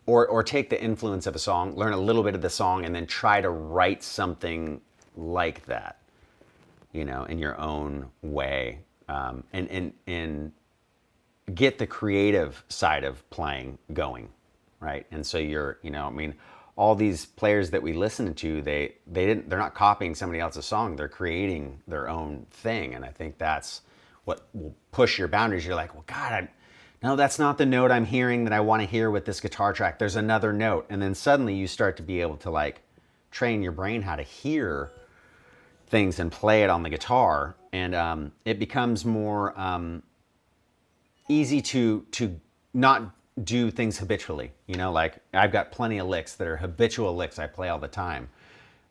Or take the influence of a song, learn a little bit of the song, and then try to write something like that, in your own way, and get the creative side of playing going, right? And so all these players that we listen to, they're not copying somebody else's song, they're creating their own thing, and I think that's what will push your boundaries. You're like, well, God, no, that's not the note I'm hearing that I want to hear with this guitar track. There's another note. And then suddenly you start to be able to train your brain how to hear things and play it on the guitar. And it becomes more easy to not do things habitually. I've got plenty of licks that are habitual licks I play all the time.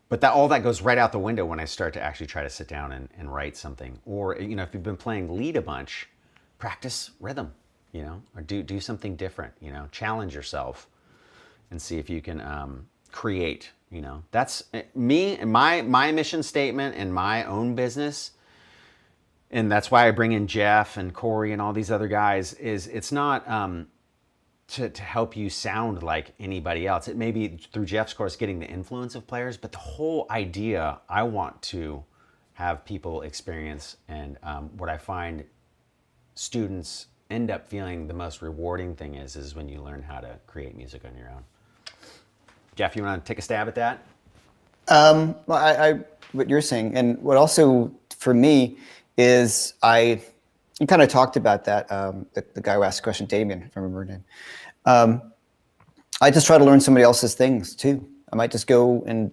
But all that goes right out the window when I start to actually try to sit down and write something. Or, if you've been playing lead a bunch, practice rhythm. Or do something different, challenge yourself and see if you can create, That's me and my mission statement in my own business. And that's why I bring in Jeff and Corey and all these other guys is it's not to help you sound like anybody else. It may be through Jeff's course getting the influence of players, but the whole idea I want to have people experience, and what I find students end up feeling the most rewarding thing is when you learn how to create music on your own. Jeff, you want to take a stab at that? Well, I what you're saying, and what also for me is you kind of talked about that. The guy who asked the question, Damien, if I remember his name. I just try to learn somebody else's things too. I might just go and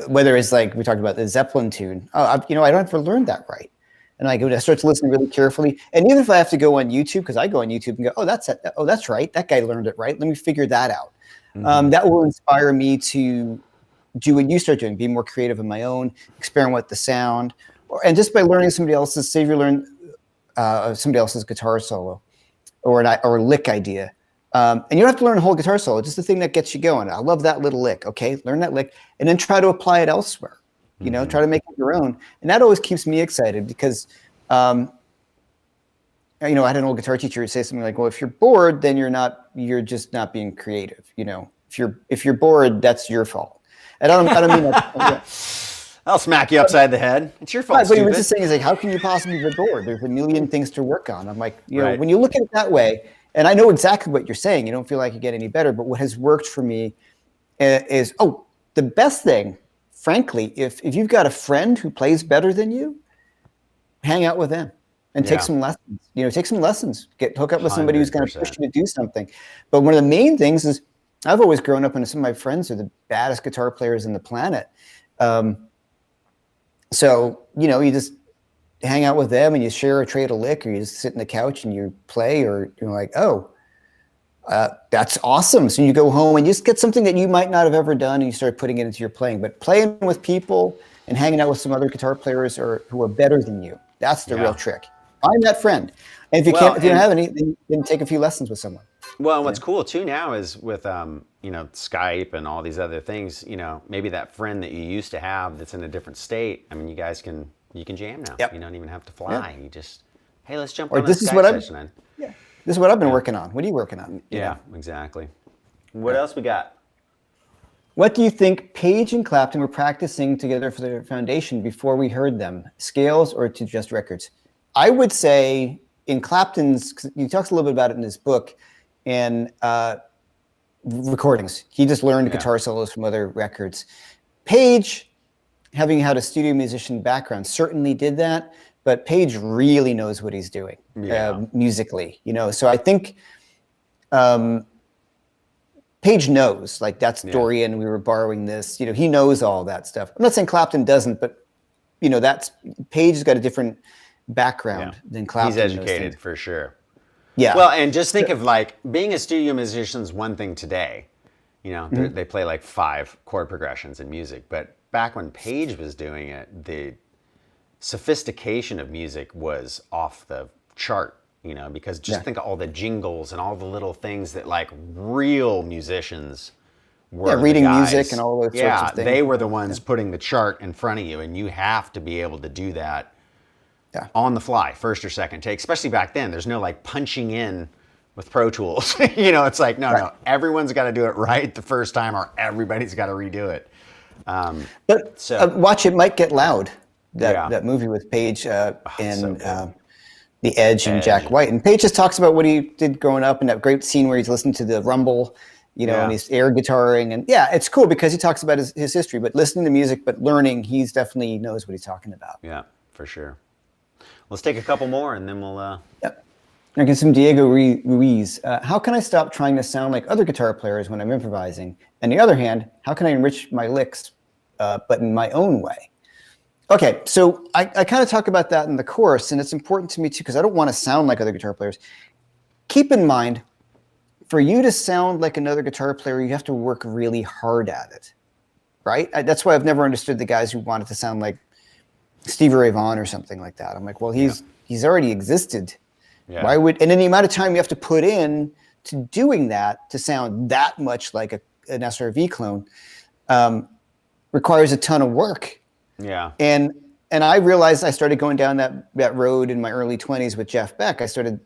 whether it's like we talked about the Zeppelin tune. I don't have to learn that right. And I start to listen really carefully. And even if I have to go on YouTube, because I go on YouTube and go, that's right. That guy learned it right. Let me figure that out. Mm-hmm. That will inspire me to do what you start doing, be more creative in my own, experiment with the sound. And just by learning somebody else's, say if you learn somebody else's guitar solo or a lick idea. And you don't have to learn a whole guitar solo, just the thing that gets you going. I love that little lick. Okay, learn that lick and then try to apply it elsewhere. Try to make it your own. And that always keeps me excited because, I had an old guitar teacher say something like, well, if you're bored, then you're just not being creative. If you're bored, that's your fault. And I don't mean that. Yeah. I'll smack you upside the head. It's your fault, But he was just saying, how can you possibly be bored? There's a million things to work on. I'm like, right. When you look at it that way, and I know exactly what you're saying, you don't feel like you get any better, but what has worked for me is, the best thing, frankly, if you've got a friend who plays better than you, hang out with them and take some lessons. Take some lessons. Hook up with somebody who's going to push you to do something. But one of the main things is I've always grown up and some of my friends are the baddest guitar players on the planet. So, you just hang out with them and you share or trade a lick, or you just sit on the couch and you play, or you're like, that's awesome. So you go home and you just get something that you might not have ever done and you start putting it into your playing. But playing with people and hanging out with some other guitar players who are better than you, that's the real trick. Find that friend. And if you don't have any, then take a few lessons with someone. Well, what's cool too now is with Skype and all these other things, maybe that friend that you used to have that's in a different state. I mean, you guys can jam now. Yep. You don't even have to fly. Yep. You just, hey, let's jump on a Skype session. This is what I've been working on. What are you working on? Yeah, exactly. What else we got? What do you think Page and Clapton were practicing together for their foundation before we heard them? Scales or to just records? I would say in Clapton's, he talks a little bit about it in his book, and recordings. He just learned guitar solos from other records. Page, having had a studio musician background, certainly did that, but Page really knows what he's doing musically, So I think Page knows, that's Dorian, we were borrowing this, he knows all that stuff. I'm not saying Clapton doesn't, but that's Page's got a different background than Clapton. He's educated for sure. Yeah. Well, and just think of being a studio musician is one thing today. They play 5 chord progressions in music, but back when Page was doing it, the sophistication of music was off the chart, because just think of all the jingles and all the little things that real musicians were reading music and all those sorts of things. They were the ones putting the chart in front of you, and you have to be able to do that on the fly, first or second take. Especially back then, there's no like punching in with Pro Tools. It's like no, everyone's got to do it right the first time, or everybody's got to redo it. But watch It Might Get Loud. That movie with Page and The Edge and Jack White. And Page just talks about what he did growing up in that great scene where he's listening to the rumble, and he's air guitaring. And it's cool because he talks about his history, but listening to music, but learning, he's definitely knows what he's talking about. Yeah, for sure. Let's take a couple more and then we'll... I get some Diego Ruiz. How can I stop trying to sound like other guitar players when I'm improvising? On the other hand, how can I enrich my licks, but in my own way? Okay, so I kind of talk about that in the course, and it's important to me too because I don't want to sound like other guitar players. Keep in mind, for you to sound like another guitar player, you have to work really hard at it, right? That's why I've never understood the guys who wanted to sound like Stevie Ray Vaughan or something like that. I'm like, well, he's already existed. Yeah. Why would, and then the amount of time you have to put in to doing that to sound that much like an SRV clone requires a ton of work. Yeah. And I realized I started going down that road in my early 20s with Jeff Beck. I started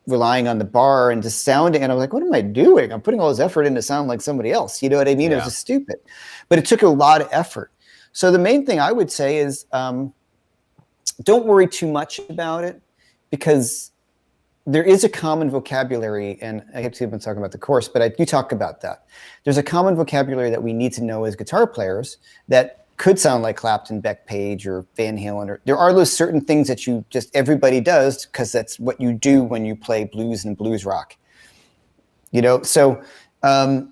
relying on the bar and just sounding, and I was like, what am I doing? I'm putting all this effort in to sound like somebody else. You know what I mean? It was just stupid. But it took a lot of effort. So the main thing I would say is don't worry too much about it, because there is a common vocabulary, and I have been talking about the course, but I do talk about that. There's a common vocabulary that we need to know as guitar players that could sound like Clapton, Beck, Page, or Van Halen. There are those certain things that everybody does because that's what you do when you play blues and blues rock. So the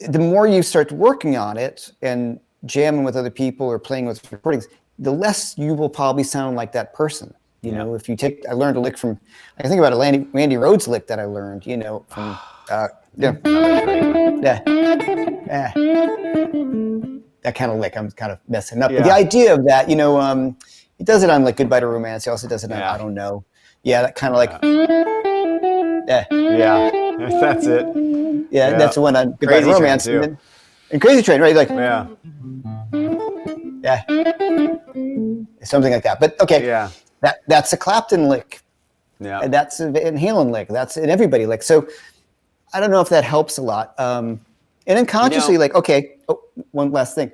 more you start working on it and jamming with other people or playing with recordings, the less you will probably sound like that person. If you I learned a lick from, I think about a Randy Rhoads lick that I learned, from, that kind of lick. I'm kind of messing up. But the idea of that, he does it on like Goodbye to Romance. He also does it on I Don't Know. Yeah, that kind of like, that's it. Yeah, that's the one on Goodbye to Romance. And Crazy Train, right? Like, something like that. But okay. That's a Clapton lick. Yeah. And that's a Van Halen lick. That's an everybody lick. So I don't know if that helps a lot. And unconsciously, one last thing.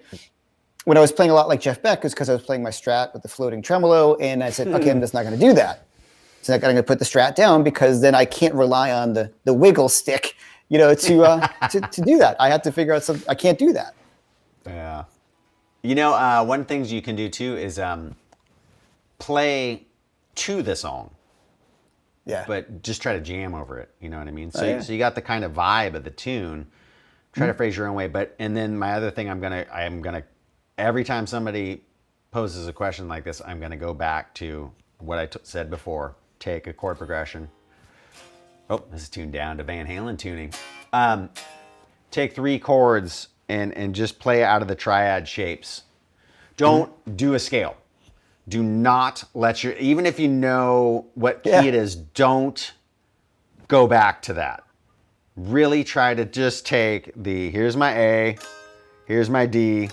When I was playing a lot like Jeff Beck, it was because I was playing my Strat with the floating tremolo, and I said, okay, I'm just not going to do that. So I'm going to put the Strat down because then I can't rely on the wiggle stick, to do that. I have to figure out something. I can't do that. Yeah. One thing you can do too is play to the song. Yeah. But just try to jam over it. You know what I mean? So, so you got the kind of vibe of the tune. Try to phrase your own way. And then my other thing, I'm gonna every time somebody poses a question like this, I'm gonna go back to what I said before. Take a chord progression. Oh, this is tuned down to Van Halen tuning. Take 3 chords and just play out of the triad shapes. Don't do a scale. Do not let even if you know what key it is, don't go back to that. Really try to just take here's my A, here's my D,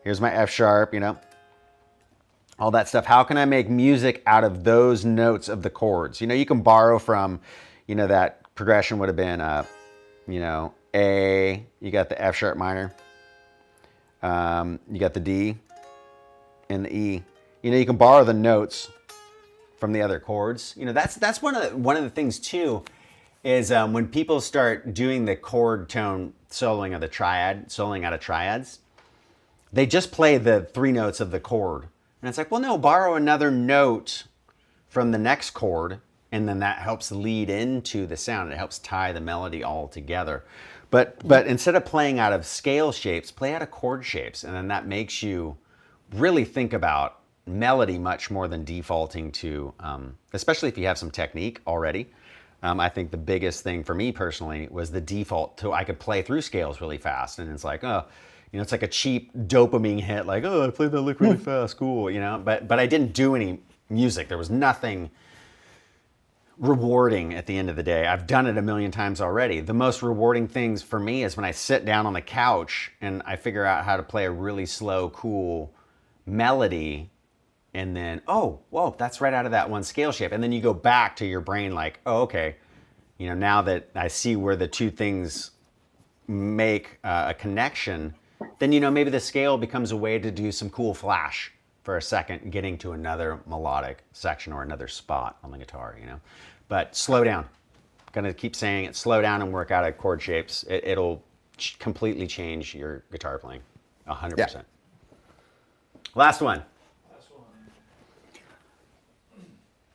here's my F sharp, all that stuff. How can I make music out of those notes of the chords? You can borrow from, that progression would have been, A, you got the F sharp minor, you got the D and the E. You can borrow the notes from the other chords. That's one of the things too, is when people start doing the chord tone soloing of soloing out of triads, they just play the 3 notes of the chord. And it's like, well, no, borrow another note from the next chord, and then that helps lead into the sound. It helps tie the melody all together. But instead of playing out of scale shapes, play out of chord shapes, and then that makes you really think about melody much more than defaulting to, especially if you have some technique already. I think the biggest thing for me personally was the default to I could play through scales really fast, and it's like, it's like a cheap dopamine hit, like, oh, I played that lick really fast, cool, But I didn't do any music. There was nothing rewarding at the end of the day. I've done it a million times already. The most rewarding things for me is when I sit down on the couch and I figure out how to play a really slow, cool melody and then, oh, whoa, that's right out of that one scale shape. And then you go back to your brain like, oh, okay, now that I see where the two things make a connection, then, maybe the scale becomes a way to do some cool flash for a second, getting to another melodic section or another spot on the guitar, But slow down. Gonna keep saying it, slow down and work out of chord shapes. It'll completely change your guitar playing, 100%. Yeah. Last one.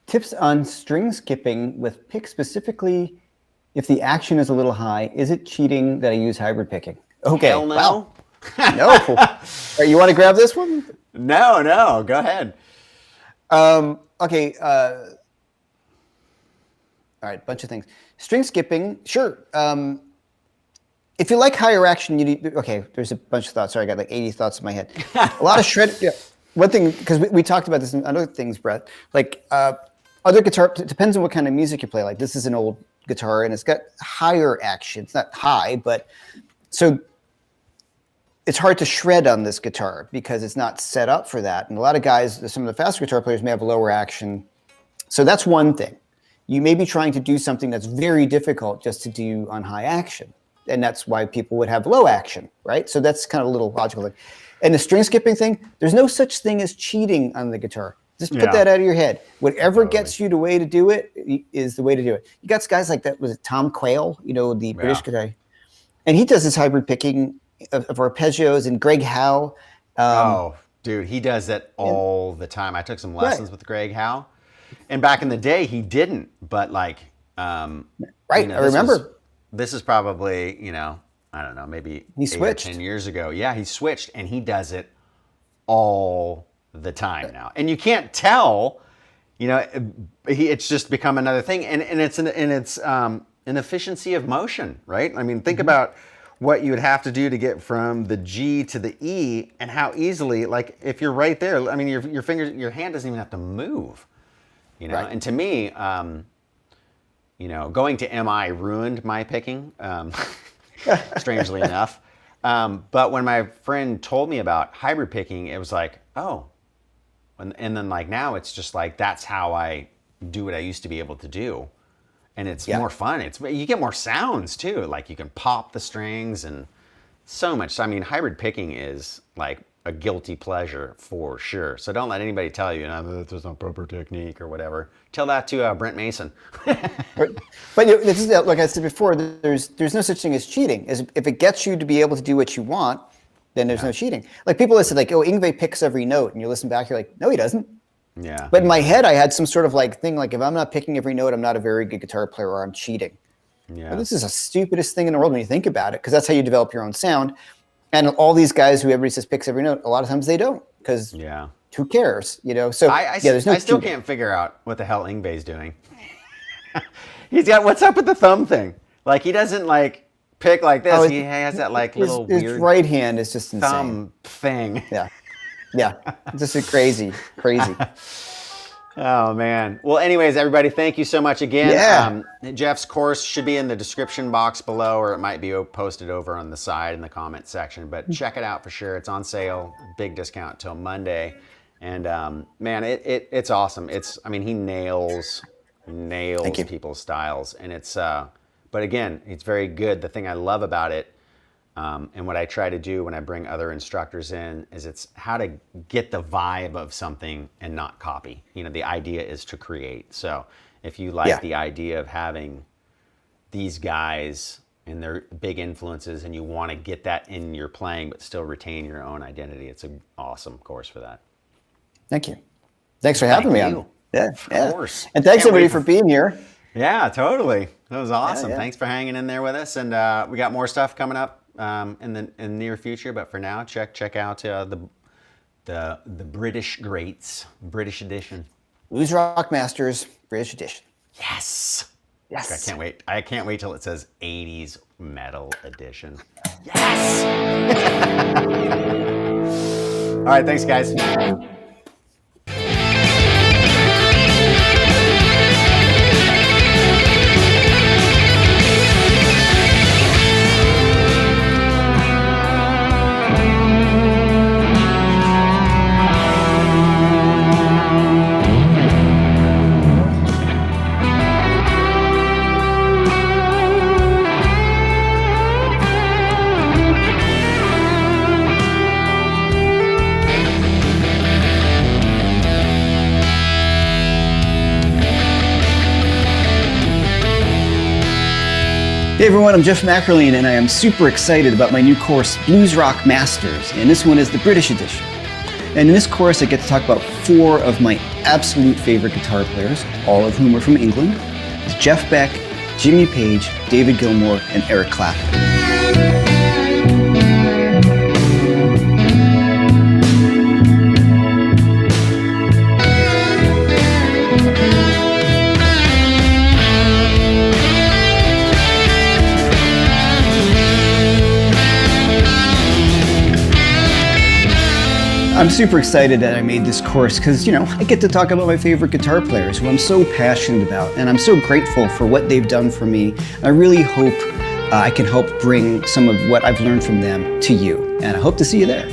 Tips on string skipping with pick, specifically if the action is a little high. Is it cheating that I use hybrid picking? Okay. Hell no. Wow. No. All right, you want to grab this one? No. Go ahead. Okay. All right, bunch of things. String skipping, sure. If you like higher action, you need. Okay, there's a bunch of thoughts. Sorry, I got like 80 thoughts in my head. A lot of shred. Yeah. One thing, because we talked about this in other things, Brett. Like other guitar, it depends on what kind of music you play. Like this is an old guitar, and it's got higher action. It's not high, but so it's hard to shred on this guitar because it's not set up for that. And a lot of guys, some of the faster guitar players may have lower action. So that's one thing. You may be trying to do something that's very difficult just to do on high action. And that's why people would have low action, right? So that's kind of a little logical thing. And the string skipping thing, there's no such thing as cheating on the guitar. Just put that out of your head. Whatever gets you the way to do it is the way to do it. You got guys like that, was it Tom Quayle, the British guy? And he does this hybrid picking of arpeggios, and Greg Howe. Oh, dude, he does that all the time. I took some lessons with Greg Howe. And back in the day, he didn't, but like, I remember. This is probably, I don't know, maybe he switched 10 years ago. Yeah, he switched, and he does it all the time now. And you can't tell, it's just become another thing, and it's an efficiency of motion, right? I mean, think about what you would have to do to get from the G to the E, and how easily, like if you're right there, I mean, your fingers, your hand doesn't even have to move. Right. And to me, going to MI ruined my picking, strangely enough. But when my friend told me about hybrid picking, it was like, oh. And then like now it's just like, that's how I do what I used to be able to do. And it's more fun. You get more sounds too. Like you can pop the strings and so much. So, I mean, hybrid picking is like a guilty pleasure for sure. So don't let anybody tell you, that's not proper technique or whatever. Tell that to Brent Mason. But this is, like I said before, there's no such thing as cheating. If it gets you to be able to do what you want, then there's no cheating. Like people listen, like, oh, Yngwie picks every note, and you listen back, you're like, no, he doesn't. Yeah. But in my head, I had some sort of like thing, like if I'm not picking every note, I'm not a very good guitar player, or I'm cheating. Yeah. But this is the stupidest thing in the world when you think about it, because that's how you develop your own sound. And all these guys who everybody says picks every note, a lot of times they don't, because who cares, So there's no I still can't figure out what the hell Yngwie's doing. He's got, what's up with the thumb thing? Like he doesn't like pick like this. Oh, he has that like little weird. His right hand is just insane. Thumb thing. Yeah, just a crazy. Oh man. Well, anyways, everybody, thank you so much again. Yeah. Jeff's course should be in the description box below, or it might be posted over on the side in the comment section. But check it out for sure. It's on sale, big discount till Monday. And man, it's awesome. He nails people's styles, and it's. But again, it's very good. The thing I love about it. And what I try to do when I bring other instructors in is it's how to get the vibe of something and not copy. The idea is to create. So if you like the idea of having these guys and their big influences and you want to get that in your playing but still retain your own identity, it's an awesome course for that. Thank you. Thanks for having me on. Yeah, of course. And thanks everybody for being here. Yeah, totally. That was awesome. Yeah. Thanks for hanging in there with us. And we got more stuff coming up in the near future, but for now, check out the British Greats British Edition. Blues Rock Masters British Edition. Yes. I can't wait till it says 80s Metal Edition. Yes. All right, thanks guys. Hey everyone, I'm Jeff McErlain, and I am super excited about my new course, Blues Rock Masters, and this one is the British edition. And in this course, I get to talk about 4 of my absolute favorite guitar players, all of whom are from England. It's Jeff Beck, Jimmy Page, David Gilmour, and Eric Clapton. I'm super excited that I made this course because, I get to talk about my favorite guitar players who I'm so passionate about, and I'm so grateful for what they've done for me. I really hope I can help bring some of what I've learned from them to you, and I hope to see you there.